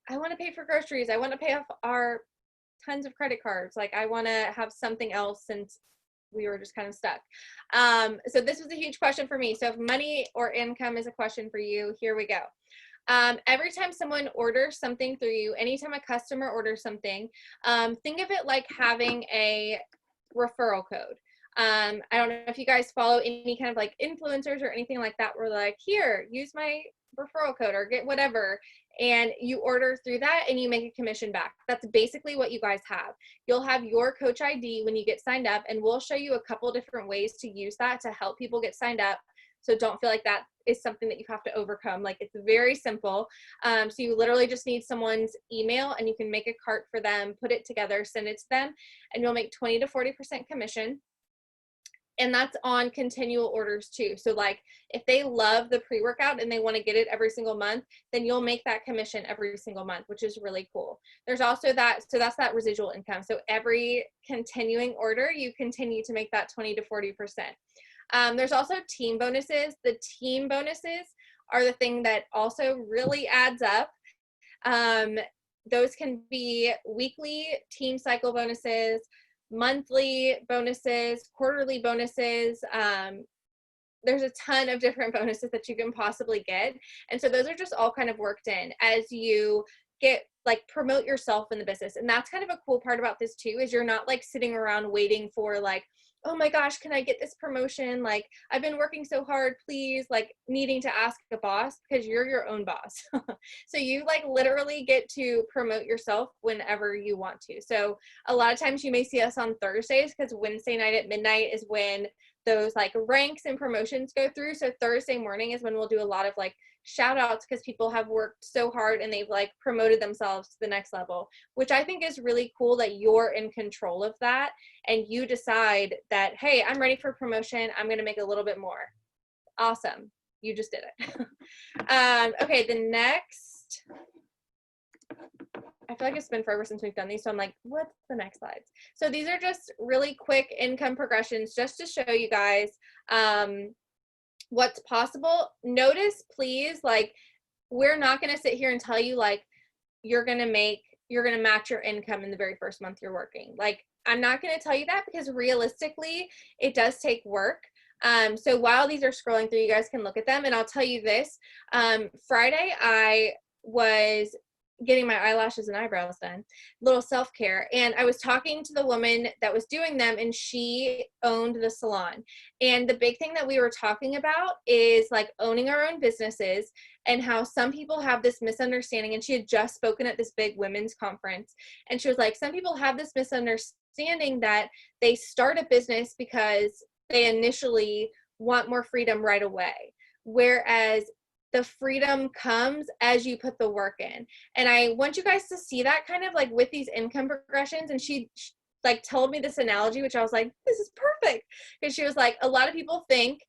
I want to pay for groceries. I want to pay off our tons of credit cards. Like, I want to have something else since we were just kind of stuck. So this was a huge question for me. So if money or income is a question for you, here we go. Every time someone orders something through you, anytime a customer orders something, think of it like having a referral code. I don't know if you guys follow any kind of like influencers or anything like that. We're like, here, use my referral code or get whatever. And you order through that and you make a commission back. That's basically what you guys have. You'll have your coach ID when you get signed up, and we'll show you a couple different ways to use that to help people get signed up. So don't feel like that is something that you have to overcome. Like, it's very simple. So you literally just need someone's email and you can make a cart for them, put it together, send it to them, and you'll make 20 to 40% commission. And that's on continual orders too. So like, if they love the pre-workout and they want to get it every single month, then you'll make that commission every single month, which is really cool. There's also that, so that's that residual income. So every continuing order, you continue to make that 20 to 40%. There's also team bonuses. The team bonuses are the thing that also really adds up. Those can be weekly team cycle bonuses, monthly bonuses, quarterly bonuses. There's a ton of different bonuses that you can possibly get. And so those are just all kind of worked in as you get, like, promote yourself in the business. And that's kind of a cool part about this too, is you're not like sitting around waiting for like, oh my gosh, can I get this promotion? Like, I've been working so hard, please, like needing to ask the boss, because you're your own boss. So you like literally get to promote yourself whenever you want to. So a lot of times you may see us on Thursdays, because Wednesday night at midnight is when those like ranks and promotions go through. So Thursday morning is when we'll do a lot of like shout outs, because people have worked so hard and they've like promoted themselves to the next level, which I think is really cool that you're in control of that and you decide that, hey, I'm ready for promotion, I'm going to make a little bit more. Awesome. You just did it. Okay, the next, I feel like it's been forever since we've done these, so I'm like, what's the next slides? So these are just really quick income progressions just to show you guys what's possible. Notice, please, like, we're not going to sit here and tell you like you're going to match your income in the very first month you're working. Like, I'm not going to tell you that, because realistically it does take work. So while these are scrolling through, you guys can look at them, and I'll tell you this. Friday I was getting my eyelashes and eyebrows done, little self-care, and I was talking to the woman that was doing them, and she owned the salon. And the big thing that we were talking about is like owning our own businesses, and how some people have this misunderstanding. And she had just spoken at this big women's conference, and she was like, some people have this misunderstanding that they start a business because they initially want more freedom right away, whereas the freedom comes as you put the work in. And I want you guys to see that kind of like with these income progressions. And she like told me this analogy, which I was like, this is perfect. Because she was like, a lot of people think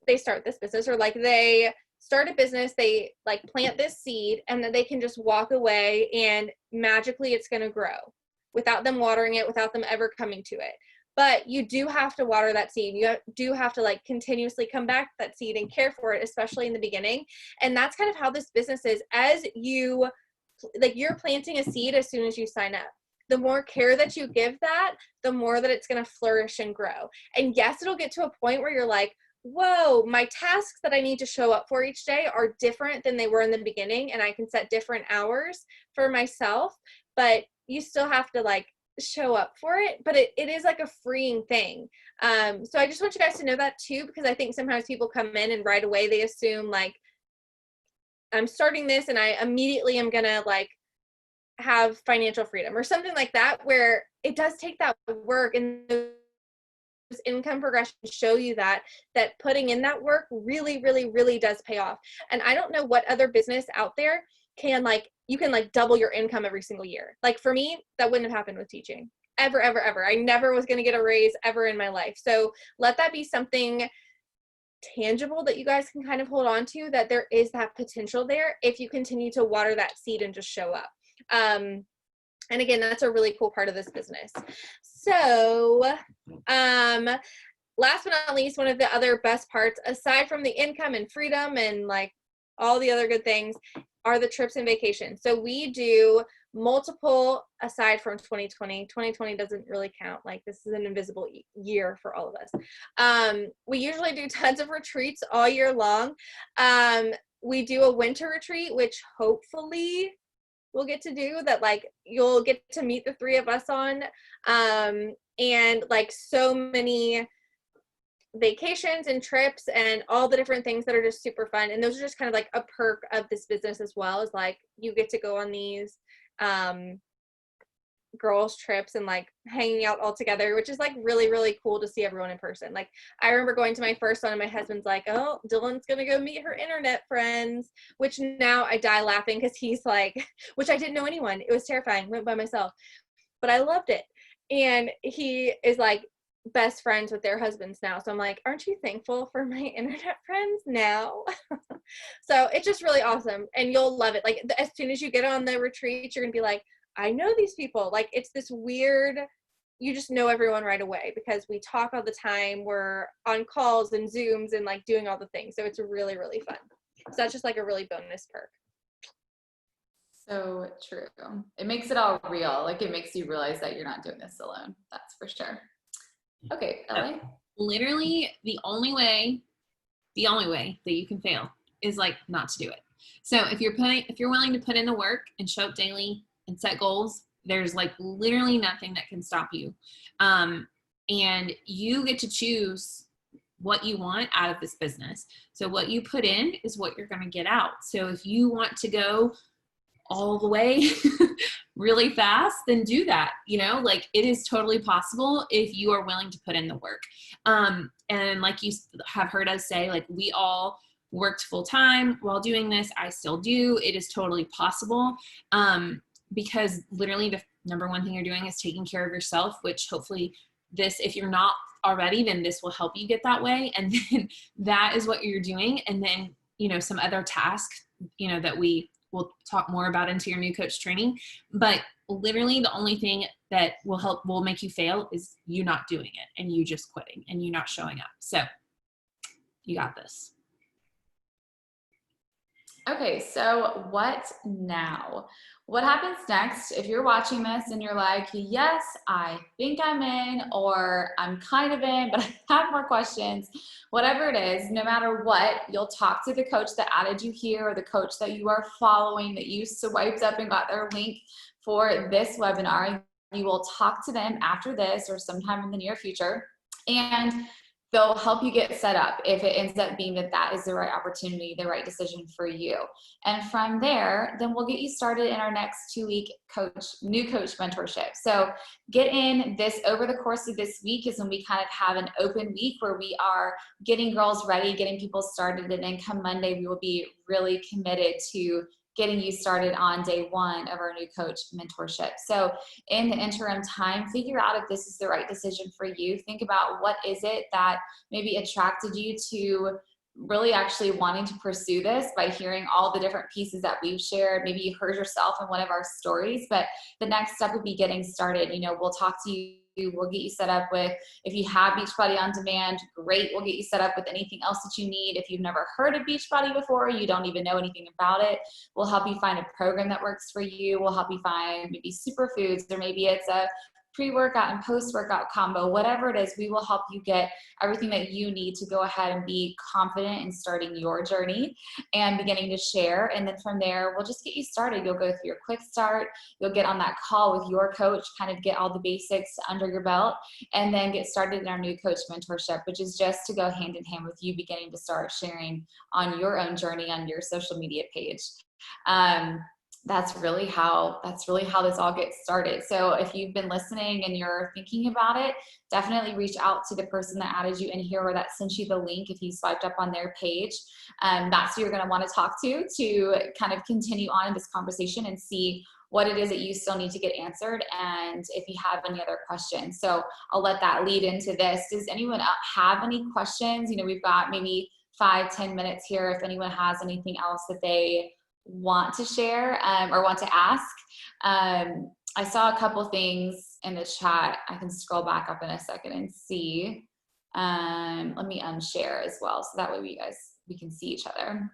they start this business, or like they start a business, they like plant this seed, and then they can just walk away and magically it's going to grow without them watering it, without them ever coming to it. But you do have to water that seed. You do have to like continuously come back to that seed and care for it, especially in the beginning. And that's kind of how this business is. As you, like, you're planting a seed as soon as you sign up. The more care that you give that, the more that it's going to flourish and grow. And yes, it'll get to a point where you're like, whoa, my tasks that I need to show up for each day are different than they were in the beginning. And I can set different hours for myself, but you still have to like show up for it. But it is like a freeing thing. So I just want you guys to know that too, because I think sometimes people come in and right away they assume like, I'm starting this and I immediately am gonna like have financial freedom or something like that, where it does take that work. And those income progressions show you that putting in that work really, really, really does pay off. And I don't know what other business out there can like you can like double your income every single year. Like for me, that wouldn't have happened with teaching. Ever, ever, ever. I never was going to get a raise ever in my life. So let that be something tangible that you guys can kind of hold on to, that there is that potential there if you continue to water that seed and just show up. And again, that's a really cool part of this business. So, last but not least, one of the other best parts, aside from the income and freedom and like all the other good things, are the trips and vacations. So we do multiple, aside from 2020. 2020 doesn't really count. Like this is an invisible year for all of us. We usually do tons of retreats all year long. We do a winter retreat, which hopefully we'll get to do, that like you'll get to meet the three of us on. And like so many vacations and trips and all the different things that are just super fun. And those are just kind of like a perk of this business as well, is like you get to go on these girls trips and like hanging out all together, which is like really, really cool to see everyone in person. Like I remember going to my first one and my husband's like, oh, Dylan's gonna go meet her internet friends, which now I die laughing because he's like, which I didn't know anyone. It was terrifying. Went by myself, but I loved it. And he is like best friends with their husbands now. So I'm like, aren't you thankful for my internet friends now? So it's just really awesome. And you'll love it. Like as soon as you get on the retreat, you're gonna be like, I know these people. Like it's this weird, you just know everyone right away because we talk all the time. We're on calls and Zooms and like doing all the things. So it's really, really fun. So that's just like a really bonus perk. So true. It makes it all real. Like it makes you realize that you're not doing this alone. That's for sure. Okay, LA. Literally the only way that you can fail is like not to do it. So if you're willing to put in the work and show up daily and set goals, there's like literally nothing that can stop you. And you get to choose what you want out of this business. So what you put in is what you're going to get out. So if you want to go all the way really fast, then do that. You know, like it is totally possible if you are willing to put in the work. And like you have heard us say, like we all worked full time while doing this. I still do. It is totally possible. Because literally the number one thing you're doing is taking care of yourself, which hopefully this, if you're not already, then this will help you get that way. And then that is what you're doing. And then, you know, some other tasks, you know, that we will talk more about into your new coach training. But literally the only thing that will make you fail is you not doing it and you just quitting and you not showing up. So you got this. Okay, so what now? What happens next if you're watching this and you're like, yes, I think I'm in, or I'm kind of in, but I have more questions, whatever it is, no matter what, you'll talk to the coach that added you here or the coach that you are following that you swiped up and got their link for this webinar. You will talk to them after this or sometime in the near future, and they'll help you get set up if it ends up being that is the right opportunity, the right decision for you. And from there, then we'll get you started in our next 2-week new coach mentorship. So get in this over the course of this week is when we kind of have an open week where we are getting girls ready, getting people started. And then come Monday, we will be really committed to getting you started on day 1 of our new coach mentorship. So in the interim time, figure out if this is the right decision for you. Think about what is it that maybe attracted you to really actually wanting to pursue this by hearing all the different pieces that we've shared. Maybe you heard yourself in one of our stories, but the next step would be getting started. You know, we'll talk to you. We'll get you set up with, if you have Beachbody on demand, great. We'll get you set up with anything else that you need. If you've never heard of Beachbody before, you don't even know anything about it, we'll help you find a program that works for you. We'll help you find maybe superfoods, or maybe it's a pre-workout and post-workout combo, whatever it is, we will help you get everything that you need to go ahead and be confident in starting your journey and beginning to share. And then from there, we'll just get you started. You'll go through your quick start. You'll get on that call with your coach, kind of get all the basics under your belt, and then get started in our new coach mentorship, which is just to go hand in hand with you beginning to start sharing on your own journey on your social media page. that's really how this all gets started. So if you've been listening and you're thinking about it, definitely reach out to the person that added you in here or that sent you the link. If you swiped up on their page, that's who you're going to want to talk to kind of continue on in this conversation and see what it is that you still need to get answered, and if you have any other questions. So I'll let that lead into this. Does anyone have any questions? You know, we've got maybe 5-10 minutes here. If anyone has anything else that they want to share or want to ask. I saw a couple things in the chat. I can scroll back up in a second and see. Let me unshare as well, so that way we can see each other.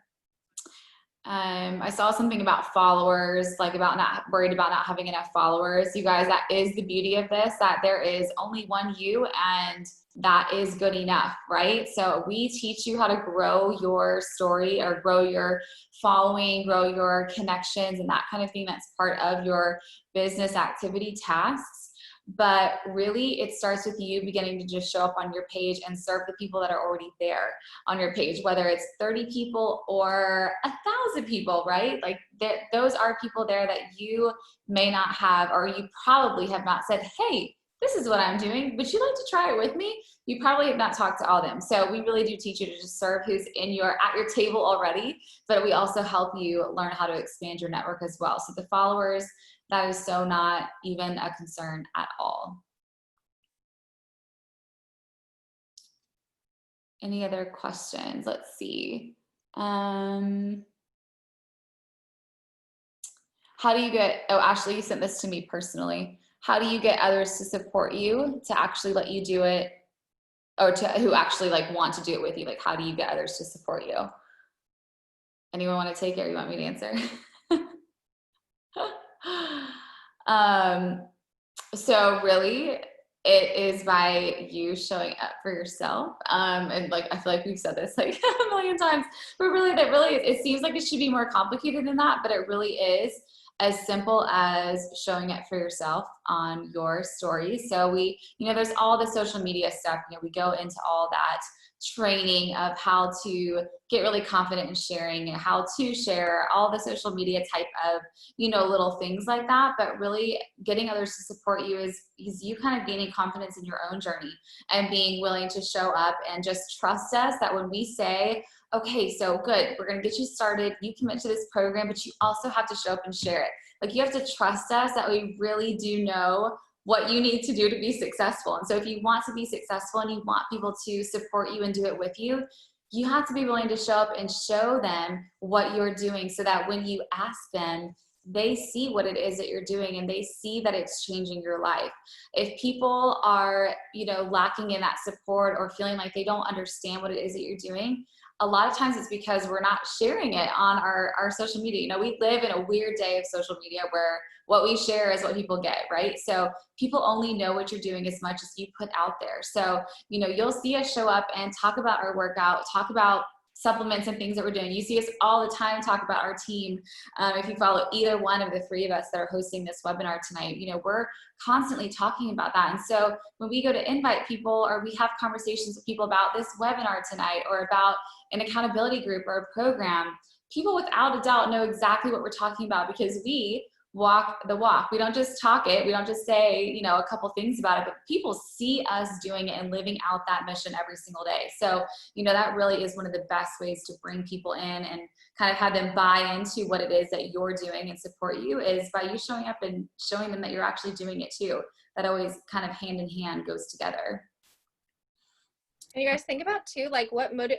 I saw something about followers, like about not worried about not having enough followers. You guys, that is the beauty of this, that there is only one you, and that is good enough, right? So we teach you how to grow your story or grow your following, grow your connections and that kind of thing. That's part of your business activity tasks. But really, it starts with you beginning to just show up on your page and serve the people that are already there on your page, whether it's 30 people or 1,000 people, right? Like those are people there that you may not have, or you probably have not said, hey, this is what I'm doing, would you like to try it with me? You probably have not talked to all of them. So we really do teach you to just serve who's at your table already, but we also help you learn how to expand your network as well. So the followers, that is so not even a concern at all. Any other questions? Let's see. How do you get, oh, Ashley, you sent this to me personally. How do you get others to support you, to actually let you do it, or to who actually like want to do it with you? Like, how do you get others to support you? Anyone want to take it, or you want me to answer? So really, it is by you showing up for yourself. And like, I feel like we've said this like a million times, but really, it seems like it should be more complicated than that, but it really is as simple as showing up for yourself on your stories. So there's all the social media stuff, we go into all that training of how to get really confident in sharing and how to share all the social media type of, little things like that. But really getting others to support you is you kind of gaining confidence in your own journey and being willing to show up and just trust us that when we say, okay, so good, we're going to get you started, you commit to this program, but you also have to show up and share it. Like, you have to trust us that we really do know what you need to do to be successful. And so if you want to be successful and you want people to support you and do it with you, you have to be willing to show up and show them what you're doing, so that when you ask them, they see what it is that you're doing and they see that it's changing your life. If people are, lacking in that support or feeling like they don't understand what it is that you're doing, a lot of times it's because we're not sharing it on our social media. We live in a weird day of social media where what we share is what people get, right? So people only know what you're doing as much as you put out there. So, you'll see us show up and talk about our workout, talk about supplements and things that we're doing. You see us all the time talk about our team. If you follow either one of the three of us that are hosting this webinar tonight, we're constantly talking about that. And so when we go to invite people, or we have conversations with people about this webinar tonight, or about an accountability group or a program, people without a doubt know exactly what we're talking about, because we walk the walk. We don't just talk it. We don't just say, a couple things about it, but people see us doing it and living out that mission every single day. So, that really is one of the best ways to bring people in and kind of have them buy into what it is that you're doing and support you, is by you showing up and showing them that you're actually doing it too. That always kind of hand in hand goes together. And you guys think about too, like what motivates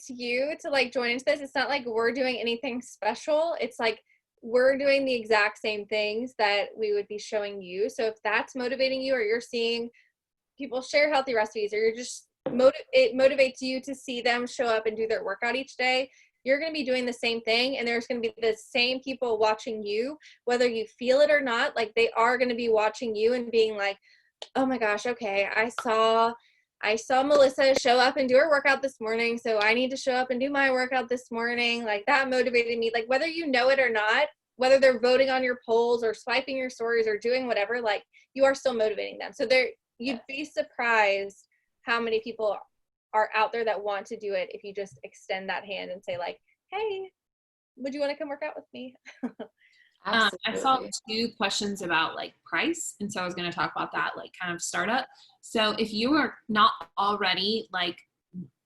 you to like join into this? It's not like we're doing anything special. It's like we're doing the exact same things that we would be showing you. So if that's motivating you, or you're seeing people share healthy recipes, or you're just it motivates you to see them show up and do their workout each day, you're going to be doing the same thing. And there's going to be the same people watching you, whether you feel it or not. Like, they are going to be watching you and being like, oh my gosh, okay, I saw Melissa show up and do her workout this morning, so I need to show up and do my workout this morning. Like, that motivated me. Like, whether you know it or not, whether they're voting on your polls or swiping your stories or doing whatever, like, you are still motivating them. So you'd be surprised how many people are out there that want to do it if you just extend that hand and say, like, hey, would you want to come work out with me? I saw Absolutely. 2 questions about like price. And so I was going to talk about that, like kind of startup. So if you are not already like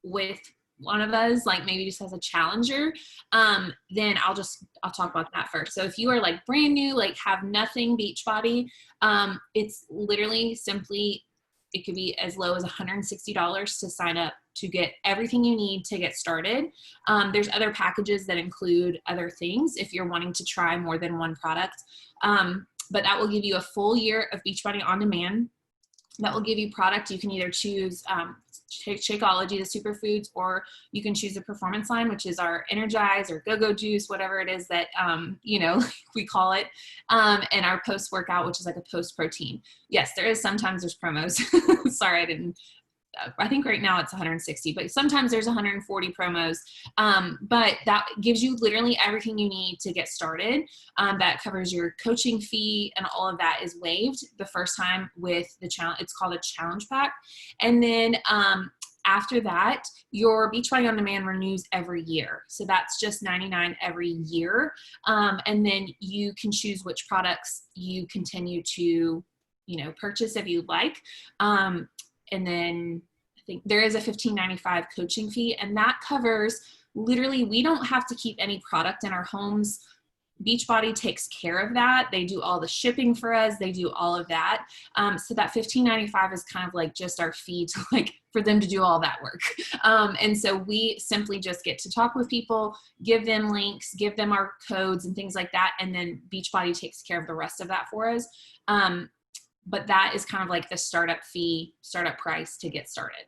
with one of us, like maybe just as a challenger, then I'll talk about that first. So if you are like brand new, like have nothing Beachbody, it's literally simply, it could be as low as $160 to sign up to get everything you need to get started. There's other packages that include other things if you're wanting to try more than one product. But that will give you a full year of Beachbody On Demand. That will give you product. You can either choose Shakeology, the superfoods, or you can choose the performance line, which is our Energize or Go-Go Juice, whatever it is that, we call it. And our post-workout, which is like a post-protein. Yes, sometimes there's promos. Sorry, I think right now it's 160, but sometimes there's 140 promos. But that gives you literally everything you need to get started. That covers your coaching fee, and all of that is waived the first time with the challenge. It's called a challenge pack. And then after that, your Beachbody On Demand renews every year. So that's just $99 every year. And then you can choose which products you continue to, purchase if you'd like. And then I think there is a $15.95 coaching fee, and that covers literally, we don't have to keep any product in our homes. Beachbody takes care of that. They do all the shipping for us. They do all of that. So that $15.95 is kind of like just our fee to for them to do all that work. And so we simply just get to talk with people, give them links, give them our codes and things like that. And then Beachbody takes care of the rest of that for us. But that is kind of like the startup price to get started.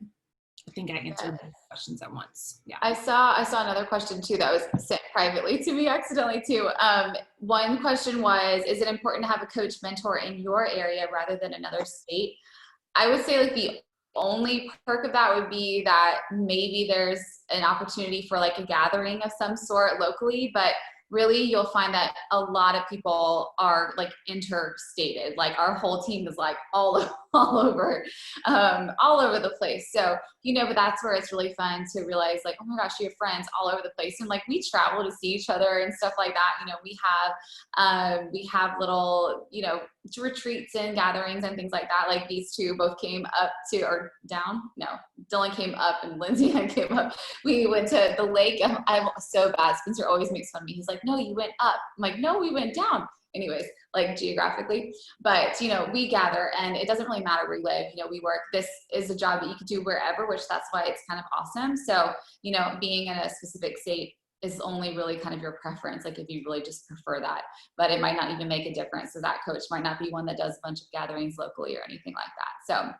I think I answered both questions at once. Yeah. I saw another question too that was sent privately to me accidentally too. One question was, is it important to have a coach mentor in your area rather than another state? I would say the only perk of that would be that maybe there's an opportunity for a gathering of some sort locally, but really you'll find that a lot of people are interstated. Our whole team is all over the place. So, but that's where it's really fun to realize oh my gosh, you have friends all over the place. And we travel to see each other and stuff like that. We have little, retreats and gatherings and things like that. These two both came up to, or down. No, Dylan came up and Lindsay Ann came up. We went to the lake. I'm so bad. Spencer always makes fun of me. He's like, no, you went up. I'm like, no, we went down. Anyways, geographically, but we gather, and it doesn't really matter where you live. We work. This is a job that you could do wherever, which that's why it's kind of awesome. So, being in a specific state is only really kind of your preference, if you really just prefer that, but it might not even make a difference. So that coach might not be one that does a bunch of gatherings locally or anything like that. So,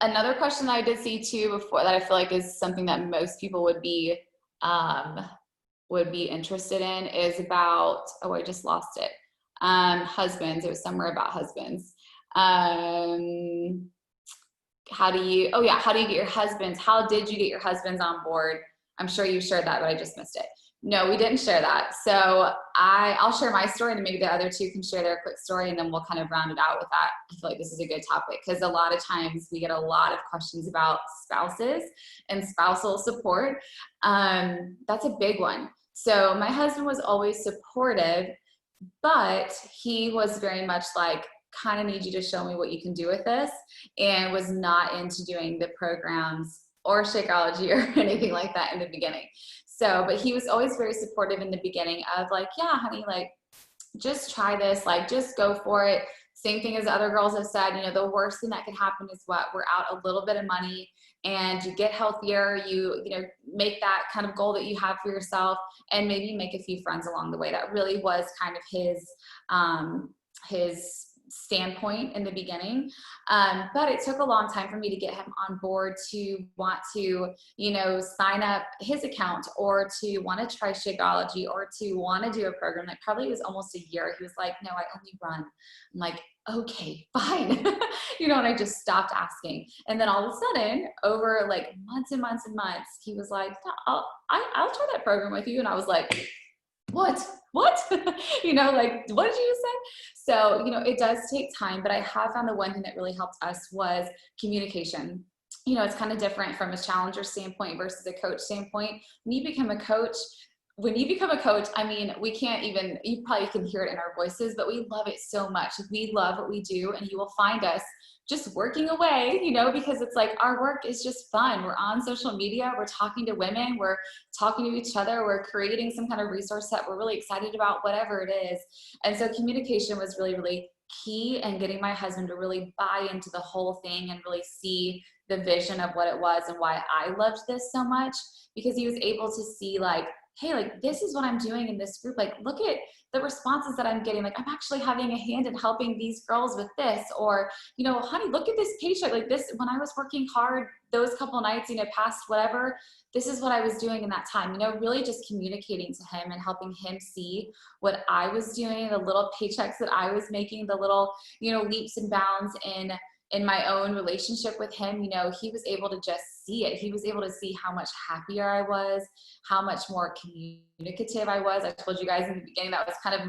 another question that I did see too before that I feel is something that most people would be interested in is about, oh, I just lost it. Husbands. It was somewhere about husbands. How do you get your husbands? How did you get your husbands on board? I'm sure you shared that, but I just missed it. No, we didn't share that. So I'll share my story, and maybe the other two can share their quick story, and then we'll kind of round it out with that. I feel this is a good topic because a lot of times we get a lot of questions about spouses and spousal support. That's a big one. So my husband was always supportive, but he was very much kind of need you to show me what you can do with this, and was not into doing the programs or Shakeology or anything like that in the beginning. So, but he was always very supportive in the beginning of yeah, honey, just try this, just go for it. Same thing as other girls have said, the worst thing that could happen is we're out a little bit of money, and you get healthier, you make that kind of goal that you have for yourself, and maybe make a few friends along the way. That really was kind of his standpoint in the beginning. But it took a long time for me to get him on board to want to, sign up his account, or to want to try Shakeology, or to want to do a program. Probably was almost a year. He was like, no, I only run. I'm like, okay, fine. And I just stopped asking. And then all of a sudden, over months and months and months, he was like, no, I'll try that program with you. And I was like, what? What did you just say? So, it does take time, but I have found the one thing that really helped us was communication. It's kind of different from a challenger standpoint versus a coach standpoint. When you become a coach, when you become a coach, I mean, we can't even, you probably can hear it in our voices, but we love it so much. We love what we do, and you will find us just working away, you know, because it's like our work is just fun. We're on social media, we're talking to women, we're talking to each other, we're creating some kind of resource that we're really excited about, whatever it is. And so communication was really, really key, and getting my husband to really buy into the whole thing and really see the vision of what it was and why I loved this so much, because he was able to see like, hey, like this is what I'm doing in this group. Like, look at the responses that I'm getting. Like, I'm actually having a hand in helping these girls with this, or, you know, honey, look at this paycheck. Like this, when I was working hard those couple nights, you know, past whatever, this is what I was doing in that time, you know, really just communicating to him and helping him see what I was doing, the little paychecks that I was making, the little, you know, leaps and bounds in my own relationship with him. You know, he was able to just see it. He was able to see how much happier I was, how much more communicative I was. I told you guys in the beginning, that was kind of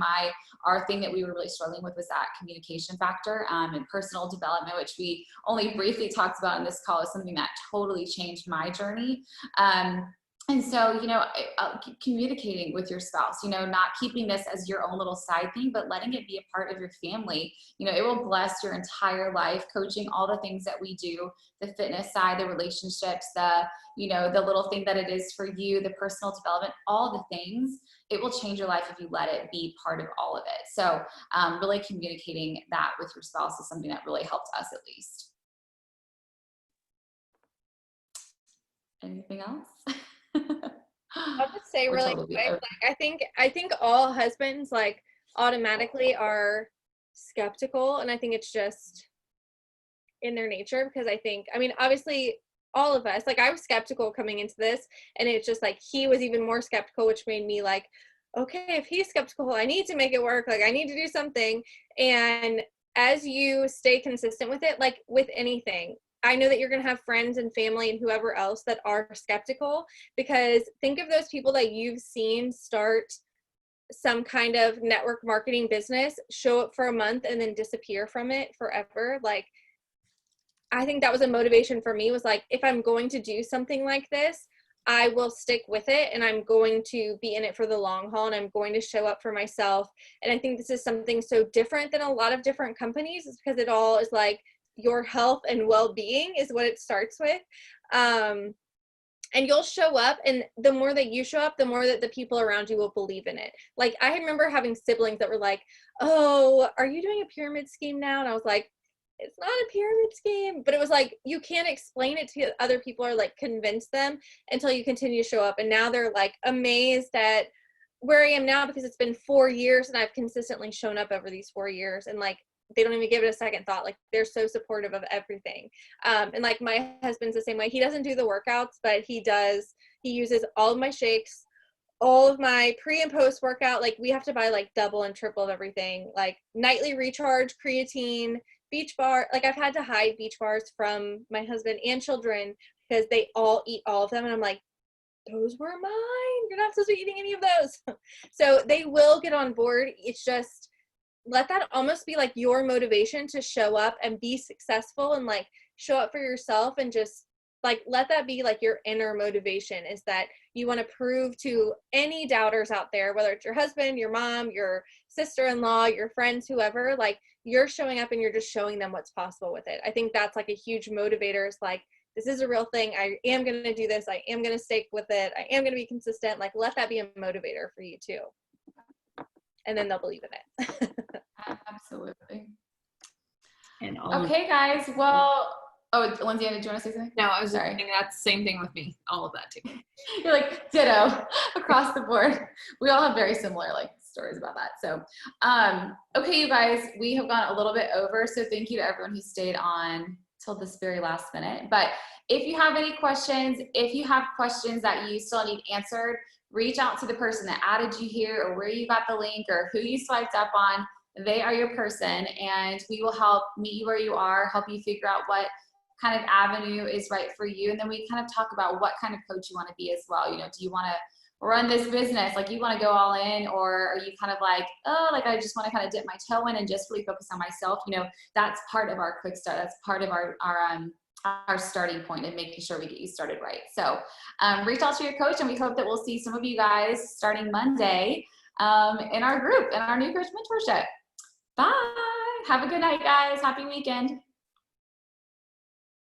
our thing that we were really struggling with, was that communication factor, and personal development, which we only briefly talked about in this call, is something that totally changed my journey. And so, you know, communicating with your spouse, you know, not keeping this as your own little side thing, but letting it be a part of your family. You know, it will bless your entire life. Coaching, all the things that we do, the fitness side, the relationships, the, you know, the little thing that it is for you, the personal development, all the things, it will change your life if you let it be part of all of it. So really communicating that with your spouse is something that really helped us, at least. Anything else? I'll just say really quick, like, I think all husbands like automatically are skeptical, and I think it's just in their nature, because I mean, obviously all of us, like, I was skeptical coming into this, and it's just like he was even more skeptical, which made me like, okay, if he's skeptical, I need to make it work. Like, I need to do something. And as you stay consistent with it, like with anything, I know that you're going to have friends and family and whoever else that are skeptical, because think of those people that you've seen start some kind of network marketing business, show up for a month, and then disappear from it forever. Like, I think that was a motivation for me, was like, if I'm going to do something like this, I will stick with it, and I'm going to be in it for the long haul, and I'm going to show up for myself. And I think this is something so different than a lot of different companies, is because it all is like, your health and well-being is what it starts with. And you'll show up, and the more that you show up, the more that the people around you will believe in it. Like, I remember having siblings that were like, oh, are you doing a pyramid scheme now? And I was like, it's not a pyramid scheme. But it was like, you can't explain it to other people or like convince them until you continue to show up. And now they're like amazed at where I am now, because it's been 4 years and I've consistently shown up over these 4 years. And like, they don't even give it a second thought. Like, they're so supportive of everything. And like, my husband's the same way. He doesn't do the workouts, but he uses all of my shakes, all of my pre and post workout. Like, we have to buy like double and triple of everything, like nightly recharge, creatine, beach bar. Like, I've had to hide beach bars from my husband and children because they all eat all of them. And I'm like, those were mine. You're not supposed to be eating any of those. So they will get on board. It's just, let that almost be like your motivation to show up and be successful, and like show up for yourself, and just like let that be like your inner motivation, is that you want to prove to any doubters out there, whether it's your husband, your mom, your sister-in-law, your friends, whoever, like, you're showing up and you're just showing them what's possible with it. I think that's like a huge motivator, is like, this is a real thing. I am going to do this. I am going to stick with it. I am going to be consistent. Like, let that be a motivator for you too. And then they'll believe in it. Absolutely. And okay, guys. Well, oh, Lindsay Ann, did you want to say something? No, I was just saying that's the same thing with me. All of that too. You're like ditto across the board. We all have very similar like stories about that. So, okay, you guys, we have gone a little bit over. So thank you to everyone who stayed on till this very last minute. But if you have any questions, if you have questions that you still need answered, reach out to the person that added you here, or where you got the link, or who you swiped up on. They are your person, and we will help meet you where you are, help you figure out what kind of avenue is right for you. And then we kind of talk about what kind of coach you want to be as well. You know, do you want to run this business, like you want to go all in, or are you kind of like, oh, like I just want to kind of dip my toe in and just really focus on myself? You know, that's part of our quick start. That's part of our our starting point and making sure we get you started right. So reach out to your coach, and we hope that we'll see some of you guys starting Monday in our group, in our new Coach Mentorship. Bye. Have a good night, guys. Happy weekend.